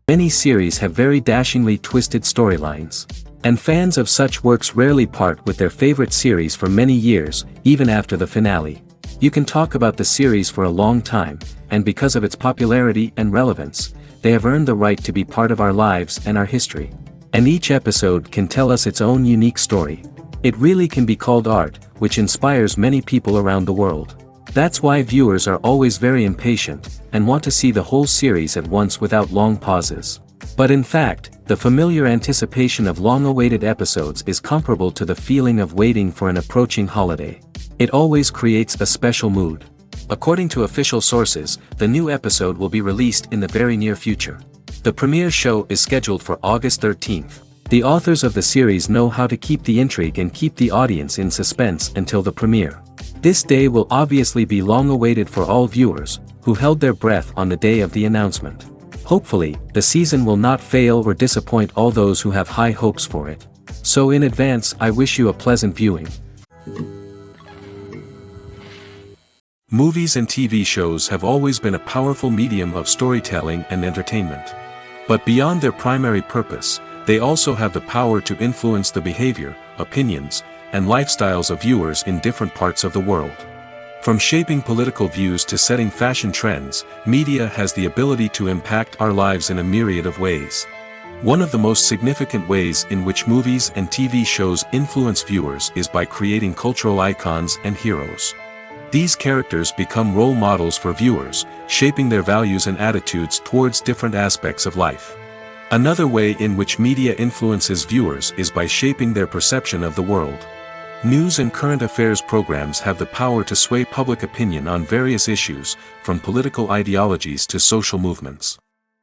Many series have very dashingly twisted storylines. And fans of such works rarely part with their favorite series for many years, even after the finale. You can talk about the series for a long time, and because of its popularity and relevance, they have earned the right to be part of our lives and our history. And each episode can tell us its own unique story. It really can be called art, which inspires many people around the world. That's why viewers are always very impatient, and want to see the whole series at once without long pauses. But in fact, the familiar anticipation of long-awaited episodes is comparable to the feeling of waiting for an approaching holiday. It always creates a special mood. According to official sources, the new episode will be released in the very near future. The premiere show is scheduled for August 13th. The authors of the series know how to keep the intrigue and keep the audience in suspense until the premiere. This day will obviously be long awaited for all viewers, who held their breath on the day of the announcement. Hopefully, the season will not fail or disappoint all those who have high hopes for it. So in advance, I wish you a pleasant viewing. Movies and TV shows have always been a powerful medium of storytelling and entertainment. But beyond their primary purpose, they also have the power to influence the behavior, opinions, and lifestyles of viewers in different parts of the world. From shaping political views to setting fashion trends, media has the ability to impact our lives in a myriad of ways. One of the most significant ways in which movies and TV shows influence viewers is by creating cultural icons and heroes. These characters become role models for viewers, shaping their values and attitudes towards different aspects of life. Another way in which media influences viewers is by shaping their perception of the world. News and current affairs programs have the power to sway public opinion on various issues, from political ideologies to social movements.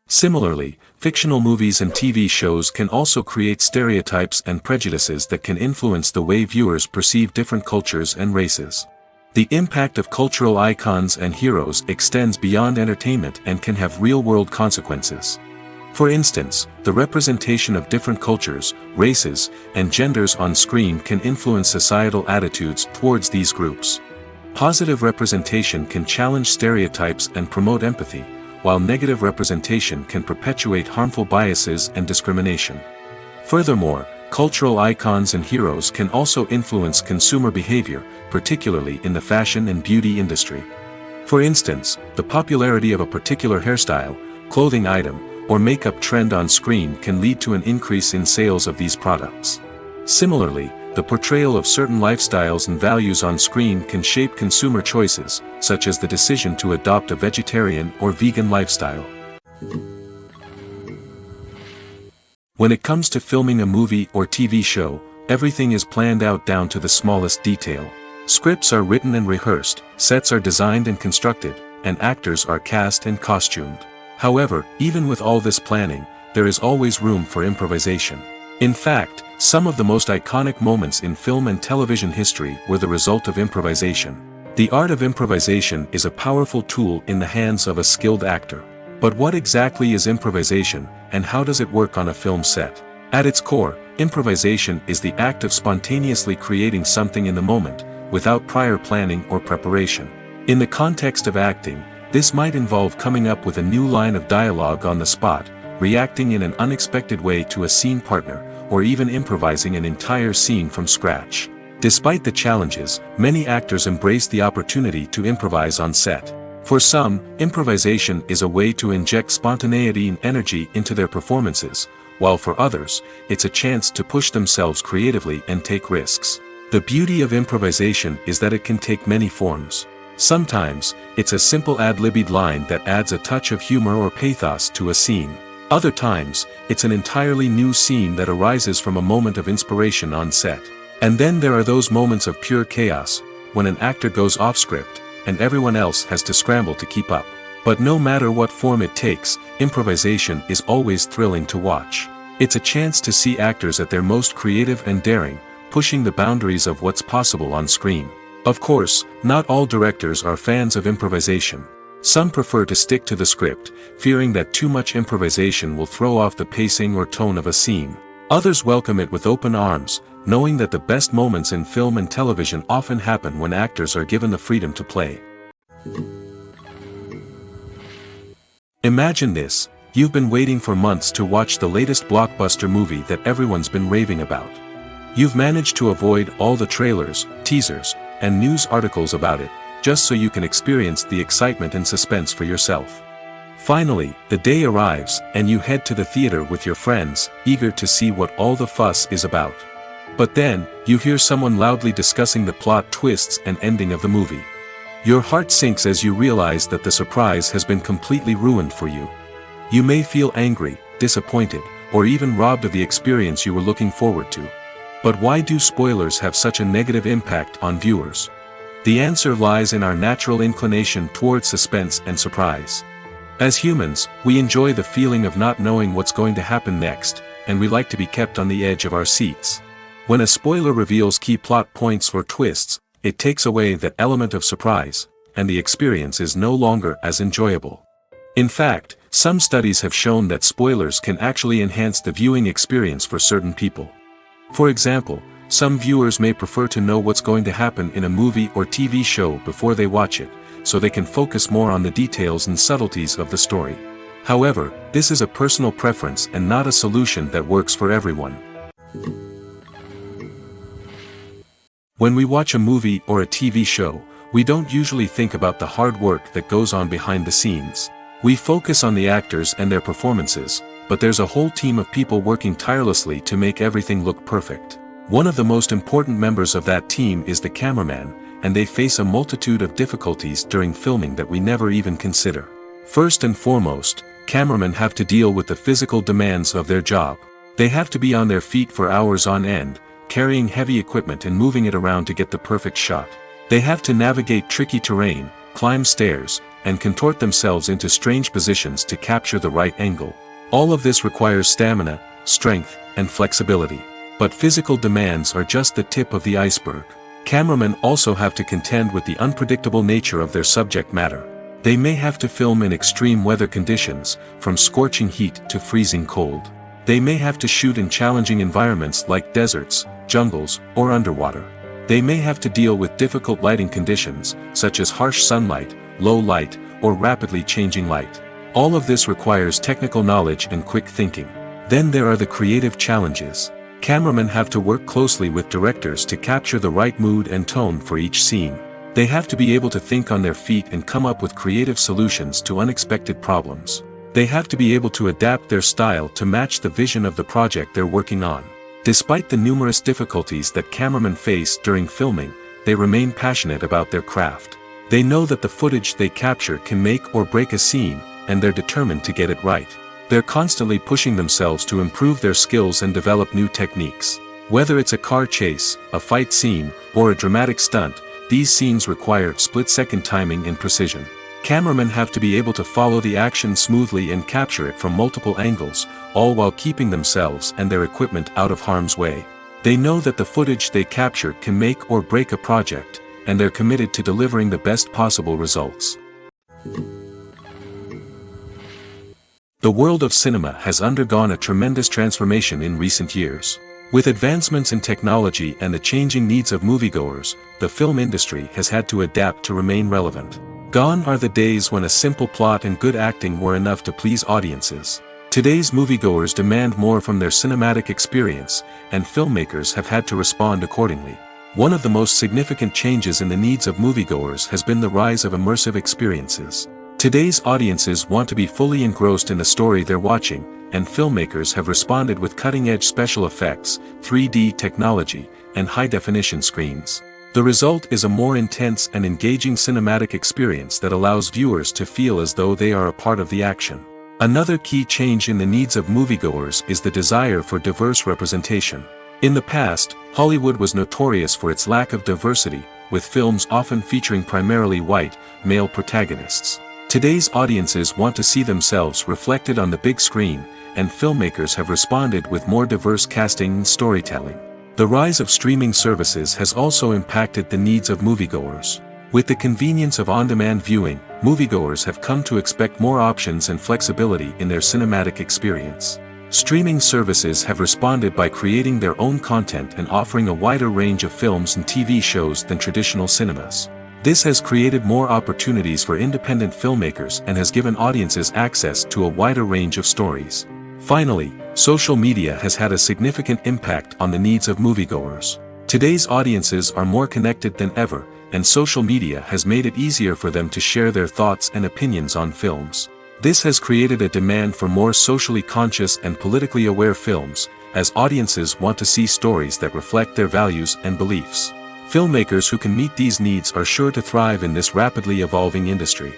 Similarly, fictional movies and TV shows can also create stereotypes and prejudices that can influence the way viewers perceive different cultures and races. The impact of cultural icons and heroes extends beyond entertainment and can have real-world consequences. For instance, the representation of different cultures, races, and genders on screen can influence societal attitudes towards these groups. Positive representation can challenge stereotypes and promote empathy, while negative representation can perpetuate harmful biases and discrimination. Furthermore, cultural icons and heroes can also influence consumer behavior, particularly in the fashion and beauty industry. For instance, the popularity of a particular hairstyle, clothing item, or makeup trend on screen can lead to an increase in sales of these products. Similarly, the portrayal of certain lifestyles and values on screen can shape consumer choices, such as the decision to adopt a vegetarian or vegan lifestyle. When it comes to filming a movie or TV show, everything is planned out down to the smallest detail. Scripts are written and rehearsed, sets are designed and constructed, and actors are cast and costumed. However, even with all this planning, there is always room for improvisation. In fact, some of the most iconic moments in film and television history were the result of improvisation. The art of improvisation is a powerful tool in the hands of a skilled actor. But what exactly is improvisation, and how does it work on a film set? At its core, improvisation is the act of spontaneously creating something in the moment, without prior planning or preparation. In the context of acting, this might involve coming up with a new line of dialogue on the spot, reacting in an unexpected way to a scene partner, or even improvising an entire scene from scratch. Despite the challenges, many actors embrace the opportunity to improvise on set. For some, improvisation is a way to inject spontaneity and energy into their performances, while for others, it's a chance to push themselves creatively and take risks. The beauty of improvisation is that it can take many forms. Sometimes, it's a simple ad-libbed line that adds a touch of humor or pathos to a scene. Other times, it's an entirely new scene that arises from a moment of inspiration on set. And then there are those moments of pure chaos, when an actor goes off script, and everyone else has to scramble to keep up. But no matter what form it takes, improvisation is always thrilling to watch. It's a chance to see actors at their most creative and daring, pushing the boundaries of what's possible on screen. Of course, not all directors are fans of improvisation. Some prefer to stick to the script, fearing that too much improvisation will throw off the pacing or tone of a scene. Others welcome it with open arms, knowing that the best moments in film and television often happen when actors are given the freedom to play. Imagine this: You've been waiting for months to watch the latest blockbuster movie that everyone's been raving about. You've managed to avoid all the trailers, teasers, and news articles about it, just so you can experience the excitement and suspense for yourself. Finally, the day arrives, and you head to the theater with your friends, eager to see what all the fuss is about. But then, you hear someone loudly discussing the plot twists and ending of the movie. Your heart sinks as you realize that the surprise has been completely ruined for you. You may feel angry, disappointed, or even robbed of the experience you were looking forward to. But why do spoilers have such a negative impact on viewers? The answer lies in our natural inclination toward suspense and surprise. As humans, we enjoy the feeling of not knowing what's going to happen next, and we like to be kept on the edge of our seats. When a spoiler reveals key plot points or twists, it takes away that element of surprise, and the experience is no longer as enjoyable. In fact, some studies have shown that spoilers can actually enhance the viewing experience for certain people. For example, some viewers may prefer to know what's going to happen in a movie or TV show before they watch it, so they can focus more on the details and subtleties of the story. However, this is a personal preference and not a solution that works for everyone. When we watch a movie or a TV show, we don't usually think about the hard work that goes on behind the scenes. We focus on the actors and their performances, but there's a whole team of people working tirelessly to make everything look perfect. One of the most important members of that team is the cameraman, and they face a multitude of difficulties during filming that we never even consider. First and foremost, cameramen have to deal with the physical demands of their job. They have to be on their feet for hours on end, carrying heavy equipment and moving it around to get the perfect shot. They have to navigate tricky terrain, climb stairs, and contort themselves into strange positions to capture the right angle. All of this requires stamina, strength, and flexibility. But physical demands are just the tip of the iceberg. Cameramen also have to contend with the unpredictable nature of their subject matter. They may have to film in extreme weather conditions, from scorching heat to freezing cold. They may have to shoot in challenging environments like deserts, jungles, or underwater. They may have to deal with difficult lighting conditions, such as harsh sunlight, low light, or rapidly changing light. All of this requires technical knowledge and quick thinking. Then there are the creative challenges. Cameramen have to work closely with directors to capture the right mood and tone for each scene. They have to be able to think on their feet and come up with creative solutions to unexpected problems. They have to be able to adapt their style to match the vision of the project they're working on. Despite the numerous difficulties that cameramen face during filming, they remain passionate about their craft. They know that the footage they capture can make or break a scene, and they're determined to get it right. They're constantly pushing themselves to improve their skills and develop new techniques. Whether it's a car chase, a fight scene, or a dramatic stunt, these scenes require split-second timing and precision. Cameramen have to be able to follow the action smoothly and capture it from multiple angles, all while keeping themselves and their equipment out of harm's way. They know that the footage they capture can make or break a project, and they're committed to delivering the best possible results. The world of cinema has undergone a tremendous transformation in recent years. With advancements in technology and the changing needs of moviegoers, the film industry has had to adapt to remain relevant. Gone are the days when a simple plot and good acting were enough to please audiences. Today's moviegoers demand more from their cinematic experience, and filmmakers have had to respond accordingly. One of the most significant changes in the needs of moviegoers has been the rise of immersive experiences. Today's audiences want to be fully engrossed in the story they're watching, and filmmakers have responded with cutting-edge special effects, 3D technology, and high-definition screens. The result is a more intense and engaging cinematic experience that allows viewers to feel as though they are a part of the action. Another key change in the needs of moviegoers is the desire for diverse representation. In the past, Hollywood was notorious for its lack of diversity, with films often featuring primarily white, male protagonists. Today's audiences want to see themselves reflected on the big screen, and filmmakers have responded with more diverse casting and storytelling. The rise of streaming services has also impacted the needs of moviegoers. With the convenience of on-demand viewing, moviegoers have come to expect more options and flexibility in their cinematic experience. Streaming services have responded by creating their own content and offering a wider range of films and TV shows than traditional cinemas. This has created more opportunities for independent filmmakers and has given audiences access to a wider range of stories. Finally, social media has had a significant impact on the needs of moviegoers. Today's audiences are more connected than ever, and social media has made it easier for them to share their thoughts and opinions on films. This has created a demand for more socially conscious and politically aware films, as audiences want to see stories that reflect their values and beliefs. Filmmakers who can meet these needs are sure to thrive in this rapidly evolving industry.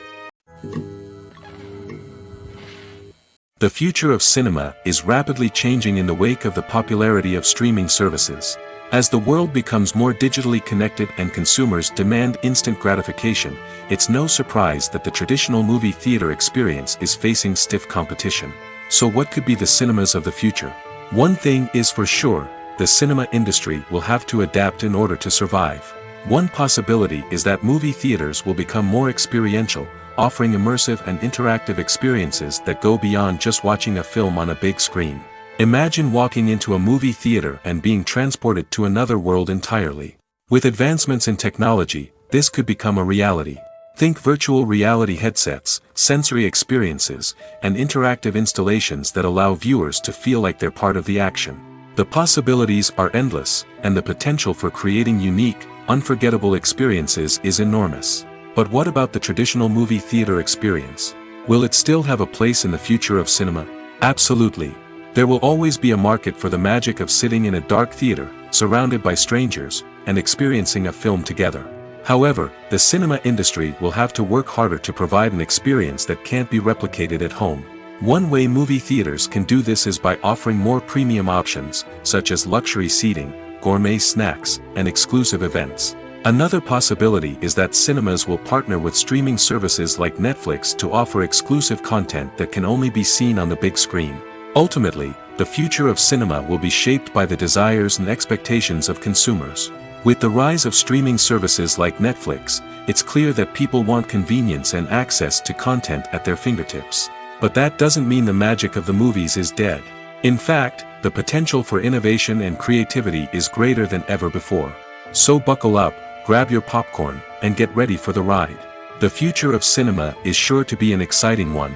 The future of cinema is rapidly changing in the wake of the popularity of streaming services. As the world becomes more digitally connected and consumers demand instant gratification, it's no surprise that the traditional movie theater experience is facing stiff competition. So what could be the cinemas of the future? One thing is for sure, the cinema industry will have to adapt in order to survive. One possibility is that movie theaters will become more experiential, offering immersive and interactive experiences that go beyond just watching a film on a big screen. Imagine walking into a movie theater and being transported to another world entirely. With advancements in technology, this could become a reality. Think virtual reality headsets, sensory experiences, and interactive installations that allow viewers to feel like they're part of the action. The possibilities are endless, and the potential for creating unique, unforgettable experiences is enormous. But what about the traditional movie theater experience? Will it still have a place in the future of cinema? Absolutely. There will always be a market for the magic of sitting in a dark theater, surrounded by strangers, and experiencing a film together. However, the cinema industry will have to work harder to provide an experience that can't be replicated at home. One way movie theaters can do this is by offering more premium options, such as luxury seating, gourmet snacks, and exclusive events. Another possibility is that cinemas will partner with streaming services like Netflix to offer exclusive content that can only be seen on the big screen. Ultimately, the future of cinema will be shaped by the desires and expectations of consumers. With the rise of streaming services like Netflix, it's clear that people want convenience and access to content at their fingertips. But that doesn't mean the magic of the movies is dead. In fact, the potential for innovation and creativity is greater than ever before. So buckle up, grab your popcorn, and get ready for the ride. The future of cinema is sure to be an exciting one.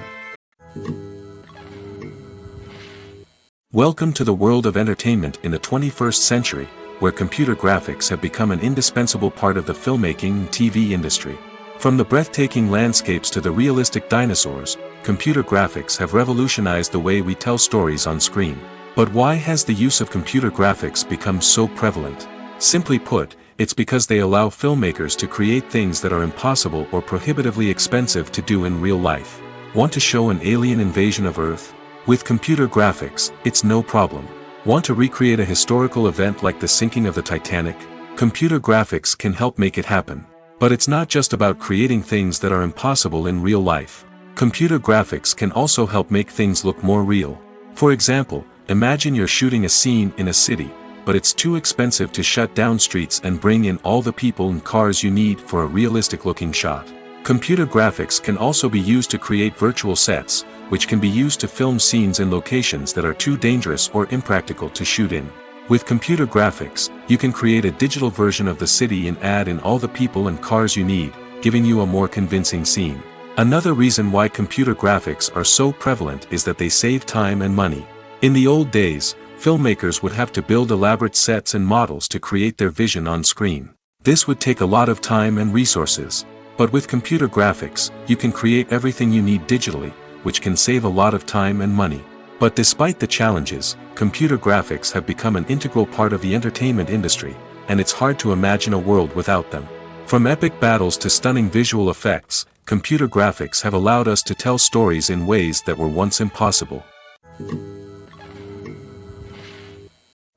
Welcome to the world of entertainment in the 21st century, where computer graphics have become an indispensable part of the filmmaking and TV industry. From the breathtaking landscapes to the realistic dinosaurs, computer graphics have revolutionized the way we tell stories on screen. But why has the use of computer graphics become so prevalent? Simply put, it's because they allow filmmakers to create things that are impossible or prohibitively expensive to do in real life. Want to show an alien invasion of Earth? With computer graphics, it's no problem. Want to recreate a historical event like the sinking of the Titanic? Computer graphics can help make it happen. But it's not just about creating things that are impossible in real life. Computer graphics can also help make things look more real. For example, imagine you're shooting a scene in a city, but it's too expensive to shut down streets and bring in all the people and cars you need for a realistic-looking shot. Computer graphics can also be used to create virtual sets, which can be used to film scenes in locations that are too dangerous or impractical to shoot in. With computer graphics, you can create a digital version of the city and add in all the people and cars you need, giving you a more convincing scene. Another reason why computer graphics are so prevalent is that they save time and money. In the old days, filmmakers would have to build elaborate sets and models to create their vision on screen. This would take a lot of time and resources. But with computer graphics, you can create everything you need digitally, which can save a lot of time and money. But despite the challenges, computer graphics have become an integral part of the entertainment industry, and it's hard to imagine a world without them. From epic battles to stunning visual effects, computer graphics have allowed us to tell stories in ways that were once impossible.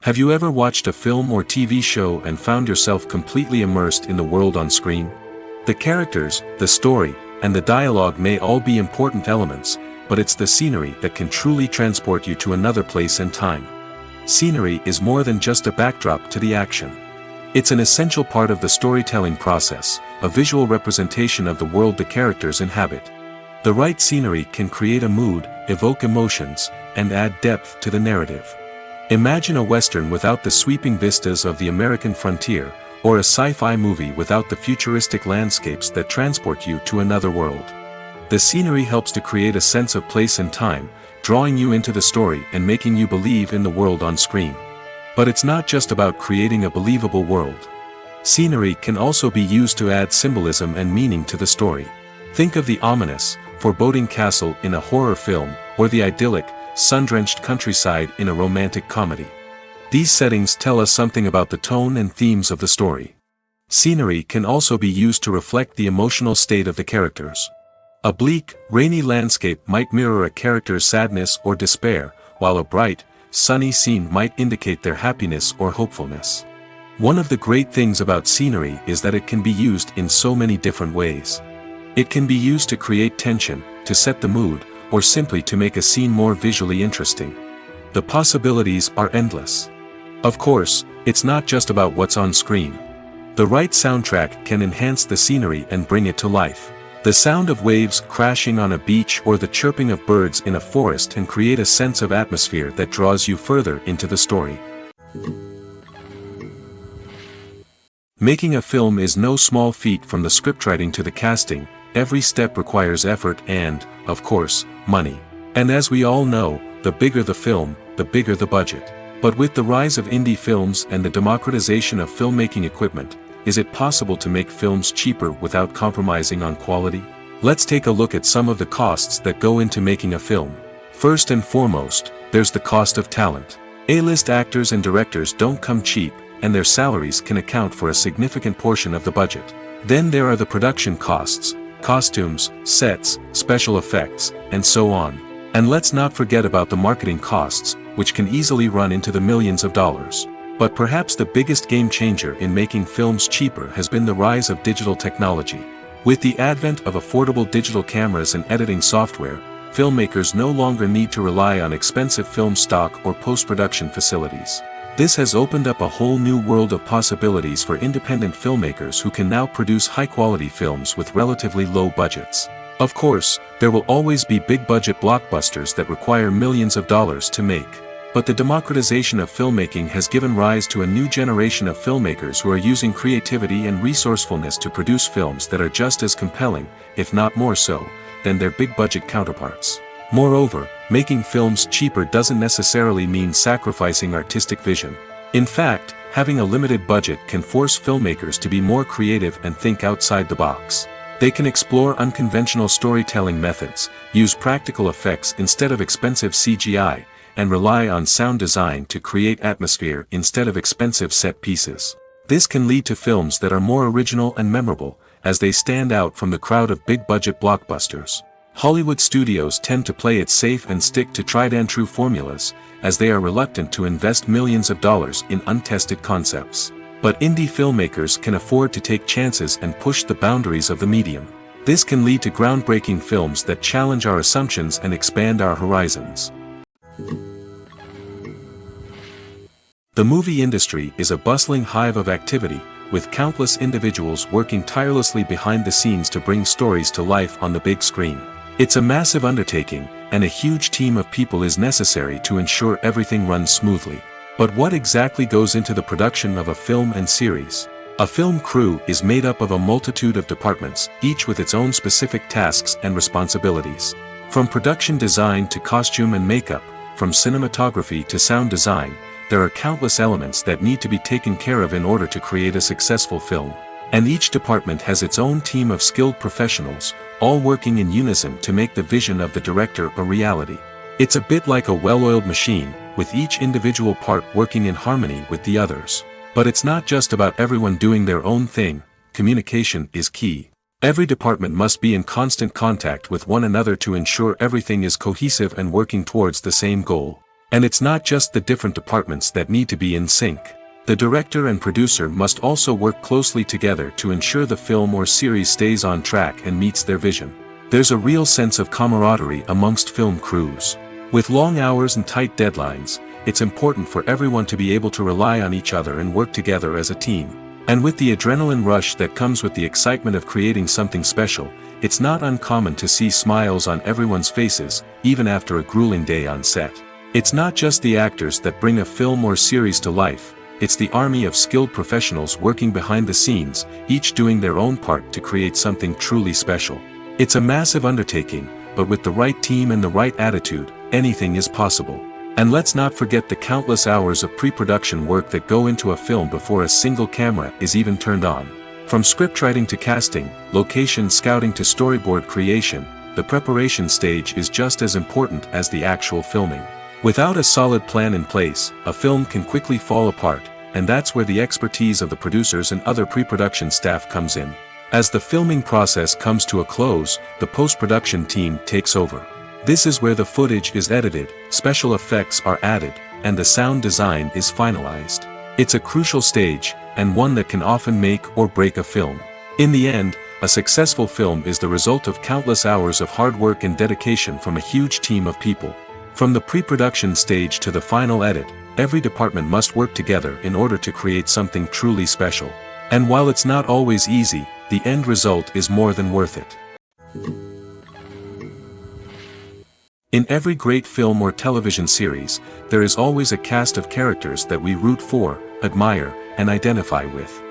Have you ever watched a film or TV show and found yourself completely immersed in the world on screen? The characters, the story, and the dialogue may all be important elements, but it's the scenery that can truly transport you to another place and time. Scenery is more than just a backdrop to the action. It's an essential part of the storytelling process, a visual representation of the world the characters inhabit. The right scenery can create a mood, evoke emotions, and add depth to the narrative. Imagine a western without the sweeping vistas of the American frontier, or a sci-fi movie without the futuristic landscapes that transport you to another world. The scenery helps to create a sense of place and time, drawing you into the story and making you believe in the world on screen. But it's not just about creating a believable world. Scenery can also be used to add symbolism and meaning to the story. Think of the ominous, foreboding castle in a horror film, or the idyllic, sun-drenched countryside in a romantic comedy. These settings tell us something about the tone and themes of the story. Scenery can also be used to reflect the emotional state of the characters. A bleak, rainy landscape might mirror a character's sadness or despair, while a bright, sunny scene might indicate their happiness or hopefulness. One of the great things about scenery is that it can be used in so many different ways. It can be used to create tension, to set the mood, or simply to make a scene more visually interesting. The possibilities are endless. Of course, it's not just about what's on screen. The right soundtrack can enhance the scenery and bring it to life. The sound of waves crashing on a beach or the chirping of birds in a forest can create a sense of atmosphere that draws you further into the story. Making a film is no small feat. From the scriptwriting to the casting, every step requires effort and, of course, money. And as we all know, the bigger the film, the bigger the budget. But with the rise of indie films and the democratization of filmmaking equipment, is it possible to make films cheaper without compromising on quality? Let's take a look at some of the costs that go into making a film. First and foremost, there's the cost of talent. A-list actors and directors don't come cheap, and their salaries can account for a significant portion of the budget. Then there are the production costs, costumes, sets, special effects, and so on. And let's not forget about the marketing costs, which can easily run into the millions of dollars. But perhaps the biggest game changer in making films cheaper has been the rise of digital technology. With the advent of affordable digital cameras and editing software, filmmakers no longer need to rely on expensive film stock or post-production facilities. This has opened up a whole new world of possibilities for independent filmmakers who can now produce high-quality films with relatively low budgets. Of course, there will always be big-budget blockbusters that require millions of dollars to make. But the democratization of filmmaking has given rise to a new generation of filmmakers who are using creativity and resourcefulness to produce films that are just as compelling, if not more so, than their big-budget counterparts. Moreover, making films cheaper doesn't necessarily mean sacrificing artistic vision. In fact, having a limited budget can force filmmakers to be more creative and think outside the box. They can explore unconventional storytelling methods, use practical effects instead of expensive CGI, and rely on sound design to create atmosphere instead of expensive set pieces. This can lead to films that are more original and memorable, as they stand out from the crowd of big-budget blockbusters. Hollywood studios tend to play it safe and stick to tried-and-true formulas, as they are reluctant to invest millions of dollars in untested concepts. But indie filmmakers can afford to take chances and push the boundaries of the medium. This can lead to groundbreaking films that challenge our assumptions and expand our horizons. The movie industry is a bustling hive of activity, with countless individuals working tirelessly behind the scenes to bring stories to life on the big screen. It's a massive undertaking, and a huge team of people is necessary to ensure everything runs smoothly. But what exactly goes into the production of a film and series? A film crew is made up of a multitude of departments, each with its own specific tasks and responsibilities. From production design to costume and makeup, from cinematography to sound design, there are countless elements that need to be taken care of in order to create a successful film. And each department has its own team of skilled professionals, all working in unison to make the vision of the director a reality. It's a bit like a well-oiled machine, with each individual part working in harmony with the others. But it's not just about everyone doing their own thing. Communication is key. Every department must be in constant contact with one another to ensure everything is cohesive and working towards the same goal. And it's not just the different departments that need to be in sync. The director and producer must also work closely together to ensure the film or series stays on track and meets their vision. There's a real sense of camaraderie amongst film crews. With long hours and tight deadlines, it's important for everyone to be able to rely on each other and work together as a team. And with the adrenaline rush that comes with the excitement of creating something special, it's not uncommon to see smiles on everyone's faces, even after a grueling day on set. It's not just the actors that bring a film or series to life. it's the army of skilled professionals working behind the scenes, each doing their own part to create something truly special. It's a massive undertaking, but with the right team and the right attitude, anything is possible. And let's not forget the countless hours of pre-production work that go into a film before a single camera is even turned on. From scriptwriting to casting, location scouting to storyboard creation, the preparation stage is just as important as the actual filming. Without a solid plan in place, a film can quickly fall apart, and that's where the expertise of the producers and other pre-production staff comes in. As the filming process comes to a close, the post-production team takes over. This is where the footage is edited, special effects are added, and the sound design is finalized. It's a crucial stage, and one that can often make or break a film. In the end, a successful film is the result of countless hours of hard work and dedication from a huge team of people. From the pre-production stage to the final edit, every department must work together in order to create something truly special. And while it's not always easy, the end result is more than worth it. In every great film or television series, there is always a cast of characters that we root for, admire, and identify with.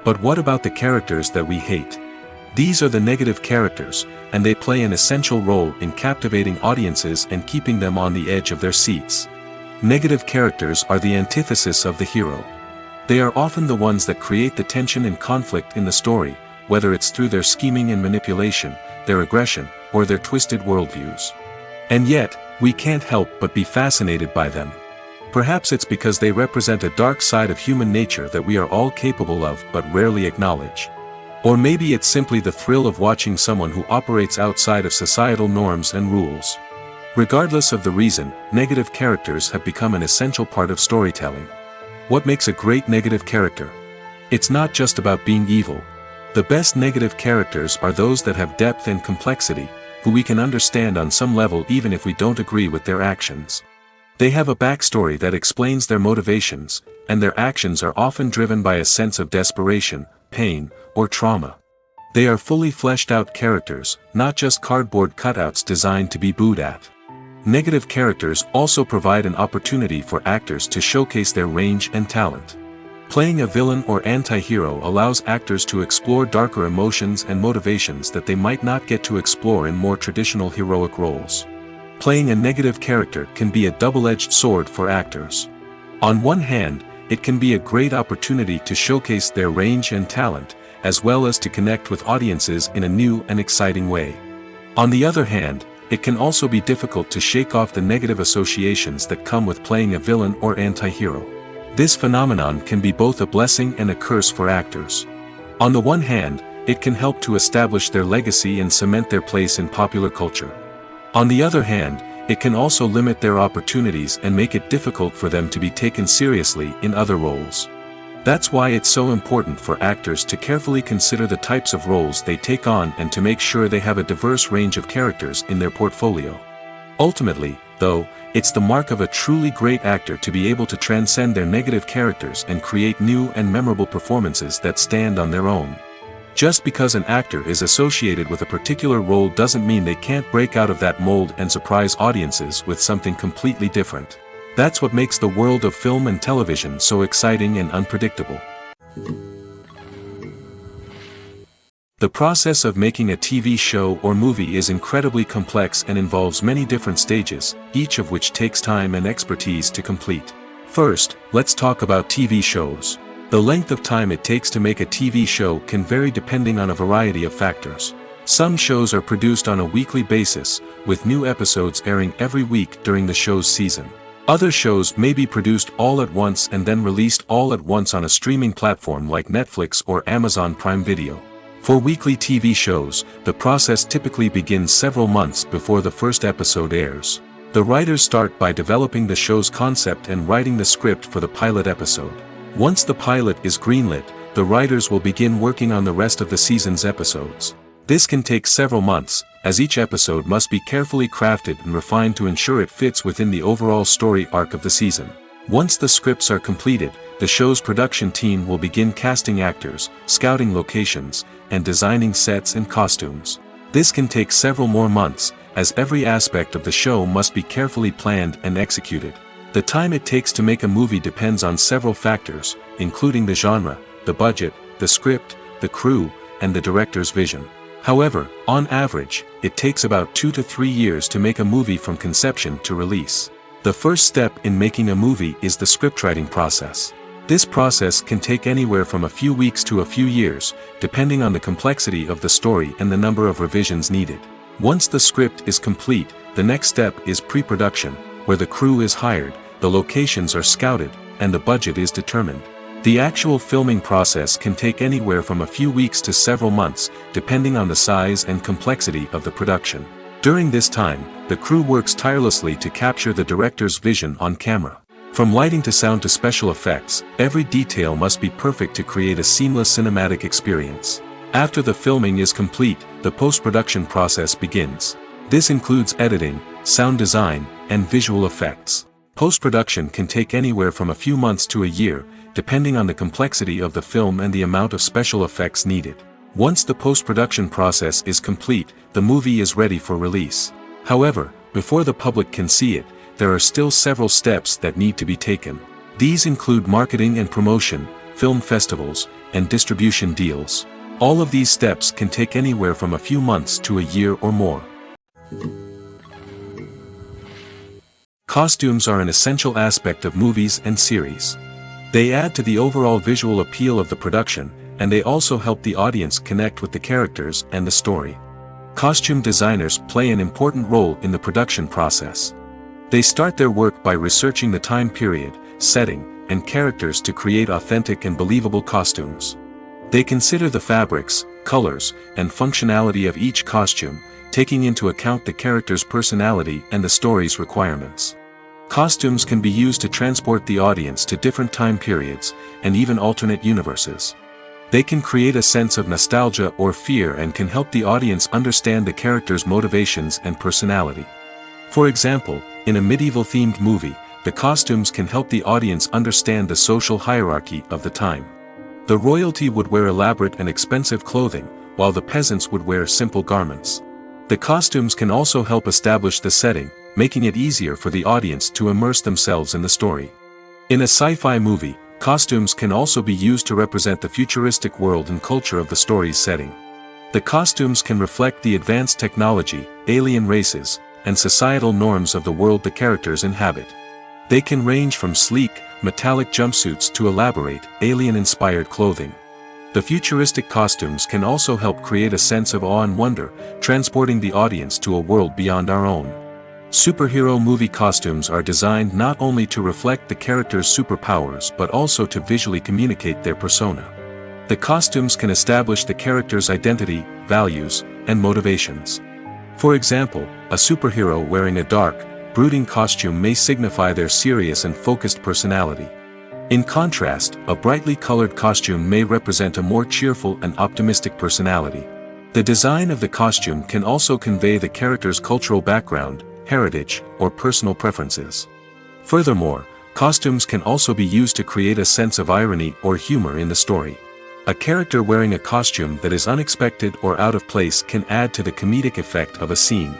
But what about the characters that we hate? These are the negative characters, and they play an essential role in captivating audiences and keeping them on the edge of their seats. Negative characters are the antithesis of the hero. They are often the ones that create the tension and conflict in the story, whether it's through their scheming and manipulation, their aggression, or their twisted worldviews. And yet, we can't help but be fascinated by them. Perhaps it's because they represent a dark side of human nature that we are all capable of but rarely acknowledge. Or maybe it's simply the thrill of watching someone who operates outside of societal norms and rules. Regardless of the reason, negative characters have become an essential part of storytelling. What makes a great negative character? It's not just about being evil. The best negative characters are those that have depth and complexity, who we can understand on some level even if we don't agree with their actions. They have a backstory that explains their motivations, and their actions are often driven by a sense of desperation, pain, or trauma. They are fully fleshed out characters, not just cardboard cutouts designed to be booed at. Negative characters also provide an opportunity for actors to showcase their range and talent. Playing a villain or anti-hero allows actors to explore darker emotions and motivations that they might not get to explore in more traditional heroic roles. Playing a negative character can be a double-edged sword for actors. On one hand, it can be a great opportunity to showcase their range and talent, as well as to connect with audiences in a new and exciting way. On the other hand, it can also be difficult to shake off the negative associations that come with playing a villain or anti-hero. This phenomenon can be both a blessing and a curse for actors. On the one hand, it can help to establish their legacy and cement their place in popular culture. On the other hand, it can also limit their opportunities and make it difficult for them to be taken seriously in other roles. That's why it's so important for actors to carefully consider the types of roles they take on and to make sure they have a diverse range of characters in their portfolio. Ultimately, though, it's the mark of a truly great actor to be able to transcend their negative characters and create new and memorable performances that stand on their own. Just because an actor is associated with a particular role doesn't mean they can't break out of that mold and surprise audiences with something completely different. That's what makes the world of film and television so exciting and unpredictable. The process of making a TV show or movie is incredibly complex and involves many different stages, each of which takes time and expertise to complete. First, let's talk about TV shows. The length of time it takes to make a TV show can vary depending on a variety of factors. Some shows are produced on a weekly basis, with new episodes airing every week during the show's season. Other shows may be produced all at once and then released all at once on a streaming platform like Netflix or Amazon Prime Video. For weekly TV shows, the process typically begins several months before the first episode airs. The writers start by developing the show's concept and writing the script for the pilot episode. Once the pilot is greenlit, the writers will begin working on the rest of the season's episodes. This can take several months, as each episode must be carefully crafted and refined to ensure it fits within the overall story arc of the season. Once the scripts are completed, the show's production team will begin casting actors, scouting locations, and designing sets and costumes. This can take several more months, as every aspect of the show must be carefully planned and executed. The time it takes to make a movie depends on several factors, including the genre, the budget, the script, the crew, and the director's vision. However, on average, it takes about 2 to 3 years to make a movie from conception to release. The first step in making a movie is the scriptwriting process. This process can take anywhere from a few weeks to a few years, depending on the complexity of the story and the number of revisions needed. Once the script is complete, the next step is pre-production, where the crew is hired, the locations are scouted, and the budget is determined. The actual filming process can take anywhere from a few weeks to several months, depending on the size and complexity of the production. During this time, the crew works tirelessly to capture the director's vision on camera. From lighting to sound to special effects, every detail must be perfect to create a seamless cinematic experience. After the filming is complete, the post-production process begins. This includes editing, sound design, and visual effects. Post-production can take anywhere from a few months to a year, depending on the complexity of the film and the amount of special effects needed. Once the post-production process is complete, the movie is ready for release. However, before the public can see it, there are still several steps that need to be taken. These include marketing and promotion, film festivals, and distribution deals. All of these steps can take anywhere from a few months to a year or more. Costumes are an essential aspect of movies and series. They add to the overall visual appeal of the production, and they also help the audience connect with the characters and the story. Costume designers play an important role in the production process. They start their work by researching the time period, setting, and characters to create authentic and believable costumes. They consider the fabrics, colors, and functionality of each costume, taking into account the character's personality and the story's requirements. Costumes can be used to transport the audience to different time periods, and even alternate universes. They can create a sense of nostalgia or fear and can help the audience understand the character's motivations and personality. For example, in a medieval-themed movie, the costumes can help the audience understand the social hierarchy of the time. The royalty would wear elaborate and expensive clothing, while the peasants would wear simple garments. The costumes can also help establish the setting, making it easier for the audience to immerse themselves in the story. In a sci-fi movie, costumes can also be used to represent the futuristic world and culture of the story's setting. The costumes can reflect the advanced technology, alien races, and societal norms of the world the characters inhabit. They can range from sleek, metallic jumpsuits to elaborate, alien-inspired clothing. The futuristic costumes can also help create a sense of awe and wonder, transporting the audience to a world beyond our own. Superhero movie costumes are designed not only to reflect the character's superpowers but also to visually communicate their persona. The costumes can establish the character's identity, values, and motivations. For example, a superhero wearing a dark, brooding costume may signify their serious and focused personality. In contrast, a brightly colored costume may represent a more cheerful and optimistic personality. The design of the costume can also convey the character's cultural background, heritage, or personal preferences. Furthermore, costumes can also be used to create a sense of irony or humor in the story. A character wearing a costume that is unexpected or out of place can add to the comedic effect of a scene.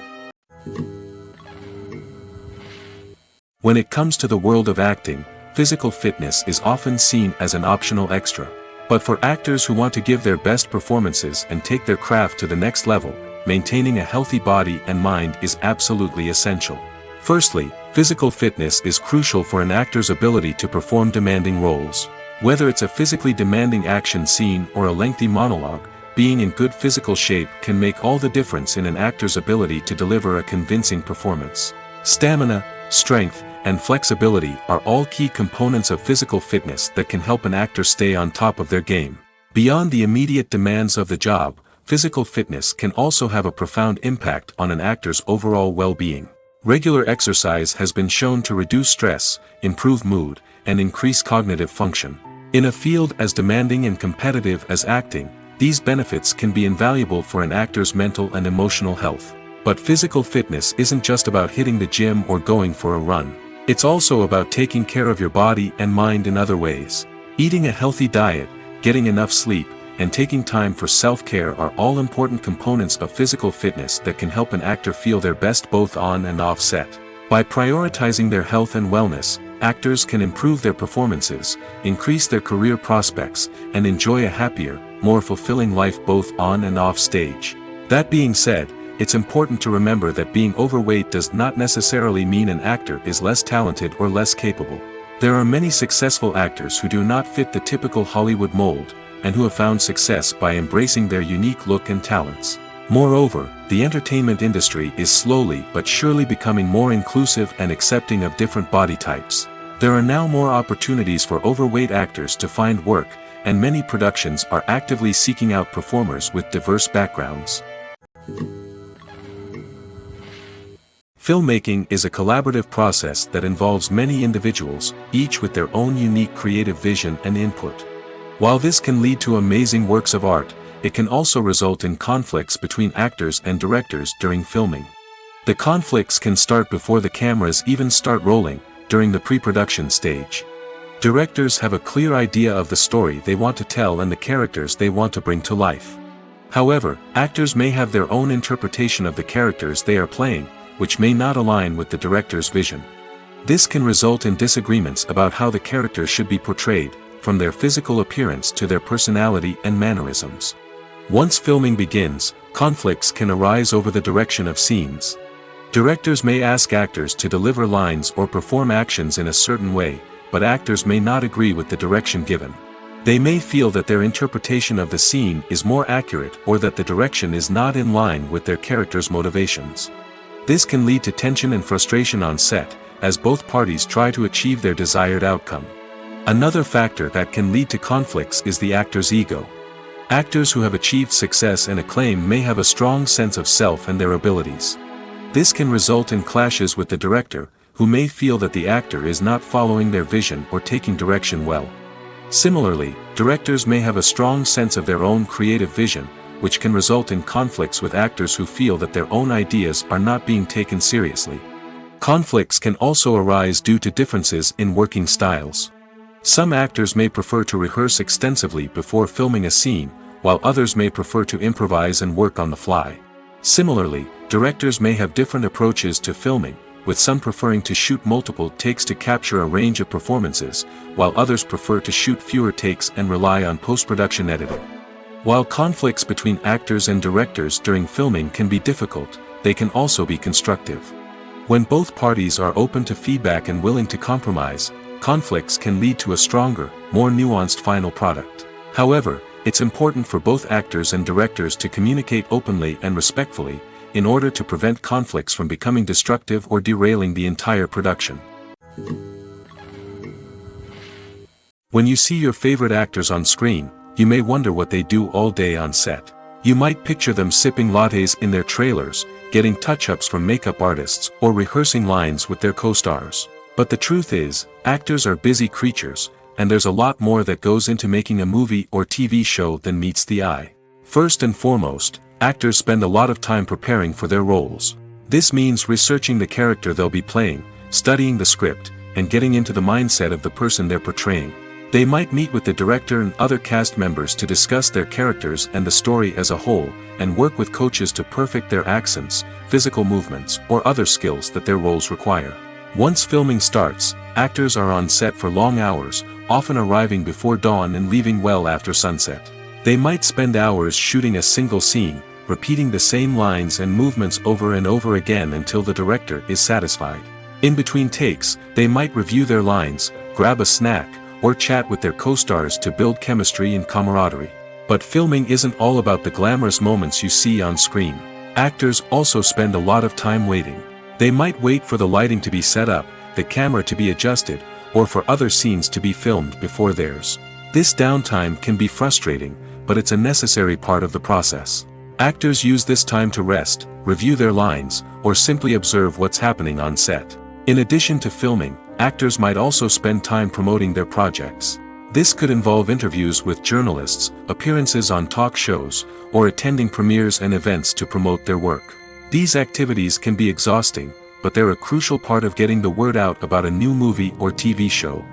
When it comes to the world of acting, physical fitness is often seen as an optional extra. But for actors who want to give their best performances and take their craft to the next level, maintaining a healthy body and mind is absolutely essential. Firstly, physical fitness is crucial for an actor's ability to perform demanding roles. Whether it's a physically demanding action scene or a lengthy monologue, being in good physical shape can make all the difference in an actor's ability to deliver a convincing performance. Stamina, strength, and flexibility are all key components of physical fitness that can help an actor stay on top of their game. Beyond the immediate demands of the job, physical fitness can also have a profound impact on an actor's overall well-being. Regular exercise has been shown to reduce stress, improve mood, and increase cognitive function. In a field as demanding and competitive as acting, these benefits can be invaluable for an actor's mental and emotional health. But physical fitness isn't just about hitting the gym or going for a run. It's also about taking care of your body and mind in other ways. Eating a healthy diet, getting enough sleep, and taking time for self-care are all important components of physical fitness that can help an actor feel their best both on and off set. By prioritizing their health and wellness, actors can improve their performances, increase their career prospects, and enjoy a happier, more fulfilling life both on and off stage. That being said, it's important to remember that being overweight does not necessarily mean an actor is less talented or less capable. There are many successful actors who do not fit the typical Hollywood mold, and who have found success by embracing their unique look and talents. Moreover, the entertainment industry is slowly but surely becoming more inclusive and accepting of different body types. There are now more opportunities for overweight actors to find work, and many productions are actively seeking out performers with diverse backgrounds. Filmmaking is a collaborative process that involves many individuals, each with their own unique creative vision and input. While this can lead to amazing works of art, it can also result in conflicts between actors and directors during filming. The conflicts can start before the cameras even start rolling, during the pre-production stage. Directors have a clear idea of the story they want to tell and the characters they want to bring to life. However, actors may have their own interpretation of the characters they are playing, which may not align with the director's vision. This can result in disagreements about how the character should be portrayed, from their physical appearance to their personality and mannerisms. Once filming begins, conflicts can arise over the direction of scenes. Directors may ask actors to deliver lines or perform actions in a certain way, but actors may not agree with the direction given. They may feel that their interpretation of the scene is more accurate or that the direction is not in line with their character's motivations. This can lead to tension and frustration on set, as both parties try to achieve their desired outcome. Another factor that can lead to conflicts is the actor's ego. Actors who have achieved success and acclaim may have a strong sense of self and their abilities. This can result in clashes with the director, who may feel that the actor is not following their vision or taking direction well. Similarly, directors may have a strong sense of their own creative vision, which can result in conflicts with actors who feel that their own ideas are not being taken seriously. Conflicts can also arise due to differences in working styles. Some actors may prefer to rehearse extensively before filming a scene, while others may prefer to improvise and work on the fly. Similarly, directors may have different approaches to filming, with some preferring to shoot multiple takes to capture a range of performances, while others prefer to shoot fewer takes and rely on post-production editing. While conflicts between actors and directors during filming can be difficult, they can also be constructive. When both parties are open to feedback and willing to compromise, conflicts can lead to a stronger, more nuanced final product. However, it's important for both actors and directors to communicate openly and respectfully, in order to prevent conflicts from becoming destructive or derailing the entire production. When you see your favorite actors on screen, you may wonder what they do all day on set. You might picture them sipping lattes in their trailers, getting touch-ups from makeup artists, or rehearsing lines with their co-stars. But the truth is, actors are busy creatures, and there's a lot more that goes into making a movie or TV show than meets the eye. First and foremost, actors spend a lot of time preparing for their roles. This means researching the character they'll be playing, studying the script, and getting into the mindset of the person they're portraying. They might meet with the director and other cast members to discuss their characters and the story as a whole, and work with coaches to perfect their accents, physical movements, or other skills that their roles require. Once filming starts, actors are on set for long hours, often arriving before dawn and leaving well after sunset. They might spend hours shooting a single scene, repeating the same lines and movements over and over again until the director is satisfied. In between takes, they might review their lines, grab a snack, or chat with their co-stars to build chemistry and camaraderie. But filming isn't all about the glamorous moments you see on screen. Actors also spend a lot of time waiting. They might wait for the lighting to be set up, the camera to be adjusted, or for other scenes to be filmed before theirs. This downtime can be frustrating, but it's a necessary part of the process. Actors use this time to rest, review their lines, or simply observe what's happening on set. In addition to filming, actors might also spend time promoting their projects. This could involve interviews with journalists, appearances on talk shows, or attending premieres and events to promote their work. These activities can be exhausting, but they're a crucial part of getting the word out about a new movie or TV show.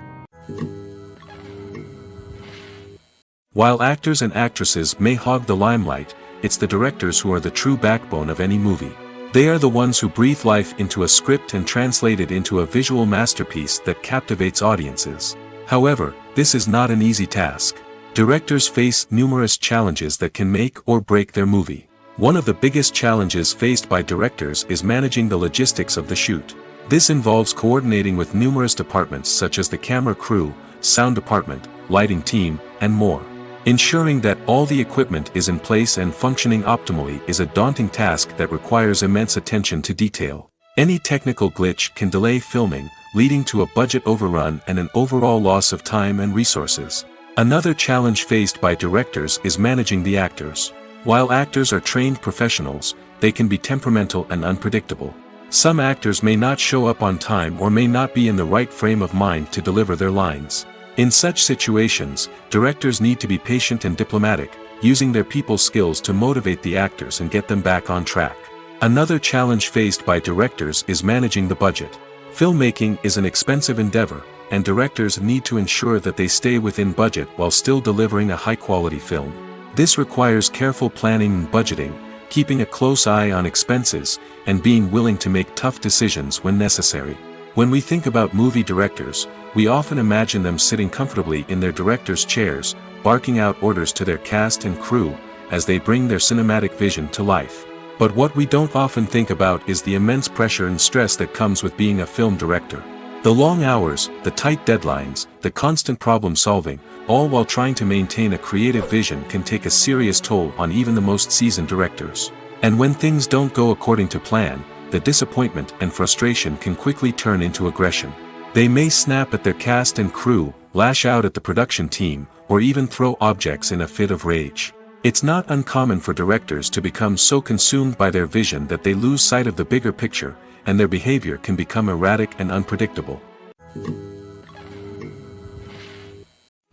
While actors and actresses may hog the limelight, it's the directors who are the true backbone of any movie. They are the ones who breathe life into a script and translate it into a visual masterpiece that captivates audiences. However, this is not an easy task. Directors face numerous challenges that can make or break their movie. One of the biggest challenges faced by directors is managing the logistics of the shoot. This involves coordinating with numerous departments such as the camera crew, sound department, lighting team, and more. Ensuring that all the equipment is in place and functioning optimally is a daunting task that requires immense attention to detail. Any technical glitch can delay filming, leading to a budget overrun and an overall loss of time and resources. Another challenge faced by directors is managing the actors. While actors are trained professionals, they can be temperamental and unpredictable. Some actors may not show up on time or may not be in the right frame of mind to deliver their lines. In such situations, directors need to be patient and diplomatic, using their people skills to motivate the actors and get them back on track. Another challenge faced by directors is managing the budget. Filmmaking is an expensive endeavor, and directors need to ensure that they stay within budget while still delivering a high-quality film. This requires careful planning and budgeting, keeping a close eye on expenses, and being willing to make tough decisions when necessary. When we think about movie directors, we often imagine them sitting comfortably in their director's chairs, barking out orders to their cast and crew, as they bring their cinematic vision to life. But what we don't often think about is the immense pressure and stress that comes with being a film director. The long hours, the tight deadlines, the constant problem solving, all while trying to maintain a creative vision can take a serious toll on even the most seasoned directors. And when things don't go according to plan, the disappointment and frustration can quickly turn into aggression. They may snap at their cast and crew, lash out at the production team, or even throw objects in a fit of rage. It's not uncommon for directors to become so consumed by their vision that they lose sight of the bigger picture, and their behavior can become erratic and unpredictable.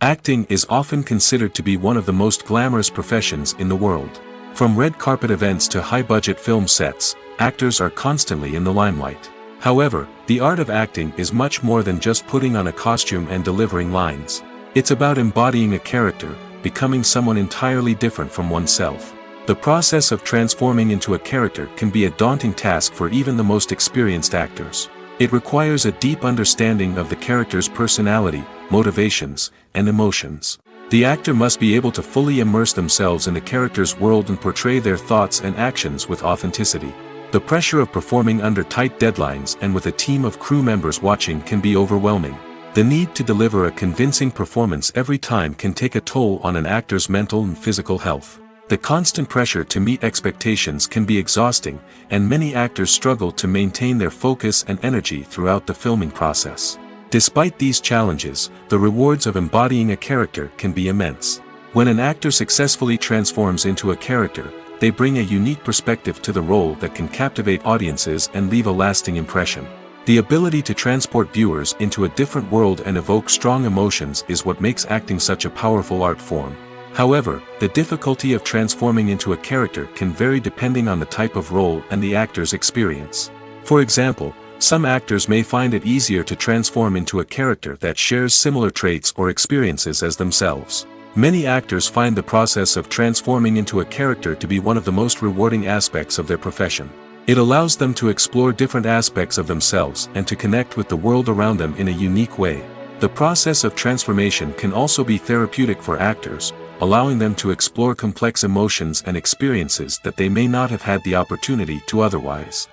Acting is often considered to be one of the most glamorous professions in the world. From red carpet events to high-budget film sets, actors are constantly in the limelight. However, the art of acting is much more than just putting on a costume and delivering lines. It's about embodying a character, becoming someone entirely different from oneself. The process of transforming into a character can be a daunting task for even the most experienced actors. It requires a deep understanding of the character's personality, motivations, and emotions. The actor must be able to fully immerse themselves in the character's world and portray their thoughts and actions with authenticity. The pressure of performing under tight deadlines and with a team of crew members watching can be overwhelming. The need to deliver a convincing performance every time can take a toll on an actor's mental and physical health. The constant pressure to meet expectations can be exhausting, and many actors struggle to maintain their focus and energy throughout the filming process. Despite these challenges, the rewards of embodying a character can be immense. When an actor successfully transforms into a character, they bring a unique perspective to the role that can captivate audiences and leave a lasting impression. The ability to transport viewers into a different world and evoke strong emotions is what makes acting such a powerful art form. However, the difficulty of transforming into a character can vary depending on the type of role and the actor's experience. For example, some actors may find it easier to transform into a character that shares similar traits or experiences as themselves. Many actors find the process of transforming into a character to be one of the most rewarding aspects of their profession. It allows them to explore different aspects of themselves and to connect with the world around them in a unique way. The process of transformation can also be therapeutic for actors, allowing them to explore complex emotions and experiences that they may not have had the opportunity to otherwise.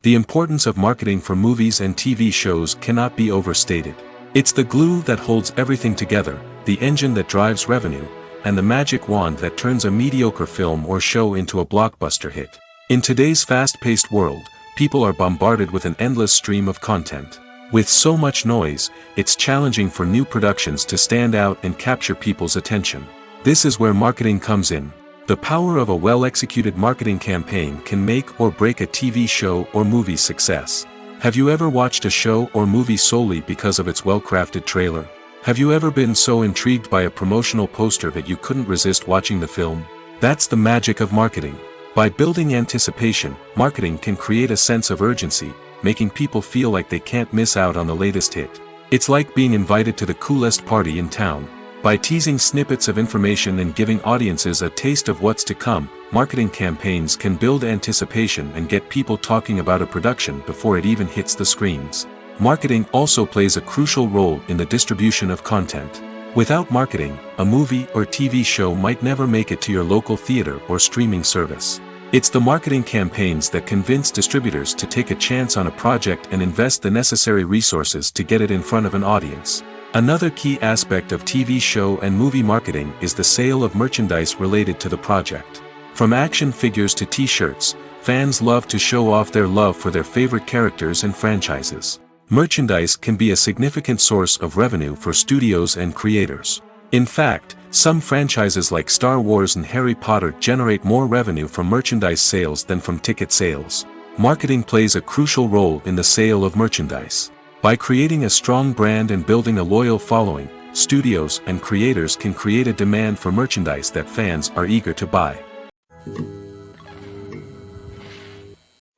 The importance of marketing for movies and TV shows cannot be overstated. It's the glue that holds everything together, the engine that drives revenue, and the magic wand that turns a mediocre film or show into a blockbuster hit. In today's fast-paced world, people are bombarded with an endless stream of content. With so much noise, it's challenging for new productions to stand out and capture people's attention. This is where marketing comes in. The power of a well-executed marketing campaign can make or break a TV show or movie's success. Have you ever watched a show or movie solely because of its well-crafted trailer? Have you ever been so intrigued by a promotional poster that you couldn't resist watching the film? That's the magic of marketing. By building anticipation, marketing can create a sense of urgency, making people feel like they can't miss out on the latest hit. It's like being invited to the coolest party in town. By teasing snippets of information and giving audiences a taste of what's to come, marketing campaigns can build anticipation and get people talking about a production before it even hits the screens. Marketing also plays a crucial role in the distribution of content. Without marketing, a movie or TV show might never make it to your local theater or streaming service. It's the marketing campaigns that convince distributors to take a chance on a project and invest the necessary resources to get it in front of an audience. Another key aspect of TV show and movie marketing is the sale of merchandise related to the project. From action figures to t-shirts, fans love to show off their love for their favorite characters and franchises. Merchandise can be a significant source of revenue for studios and creators. In fact, some franchises like Star Wars and Harry Potter generate more revenue from merchandise sales than from ticket sales. Marketing plays a crucial role in the sale of merchandise. By creating a strong brand and building a loyal following, studios and creators can create a demand for merchandise that fans are eager to buy.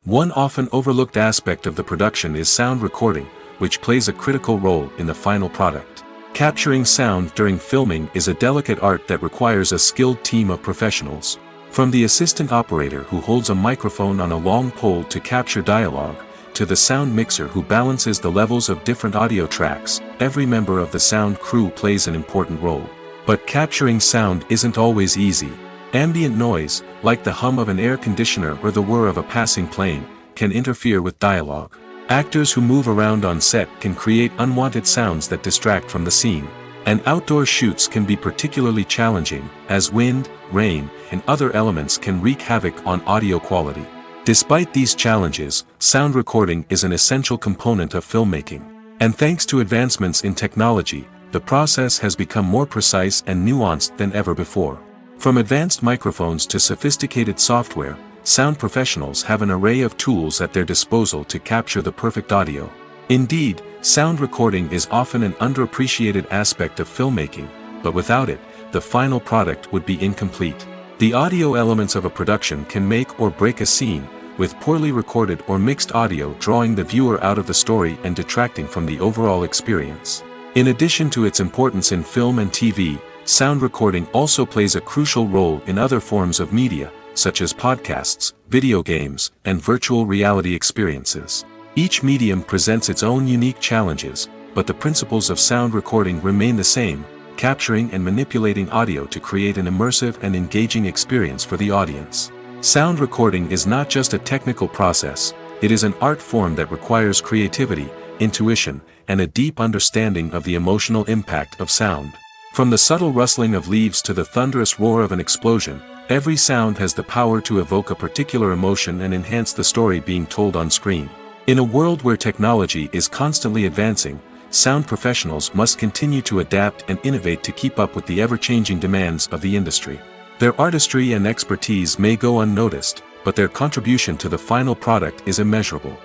One often overlooked aspect of the production is sound recording, which plays a critical role in the final product. Capturing sound during filming is a delicate art that requires a skilled team of professionals. From the assistant operator who holds a microphone on a long pole to capture dialogue, to the sound mixer who balances the levels of different audio tracks, every member of the sound crew plays an important role. But capturing sound isn't always easy. Ambient noise, like the hum of an air conditioner or the whir of a passing plane, can interfere with dialogue. Actors who move around on set can create unwanted sounds that distract from the scene. And outdoor shoots can be particularly challenging, as wind, rain, and other elements can wreak havoc on audio quality. Despite these challenges, sound recording is an essential component of filmmaking. And thanks to advancements in technology, the process has become more precise and nuanced than ever before. From advanced microphones to sophisticated software, sound professionals have an array of tools at their disposal to capture the perfect audio. Indeed, sound recording is often an underappreciated aspect of filmmaking, but without it, the final product would be incomplete. The audio elements of a production can make or break a scene, with poorly recorded or mixed audio drawing the viewer out of the story and detracting from the overall experience. In addition to its importance in film and TV, sound recording also plays a crucial role in other forms of media, such as podcasts, video games, and virtual reality experiences. Each medium presents its own unique challenges, but the principles of sound recording remain the same, capturing and manipulating audio to create an immersive and engaging experience for the audience. Sound recording is not just a technical process, it is an art form that requires creativity, intuition, and a deep understanding of the emotional impact of sound. From the subtle rustling of leaves to the thunderous roar of an explosion, every sound has the power to evoke a particular emotion and enhance the story being told on screen. In a world where technology is constantly advancing, sound professionals must continue to adapt and innovate to keep up with the ever-changing demands of the industry. Their artistry and expertise may go unnoticed, but their contribution to the final product is immeasurable.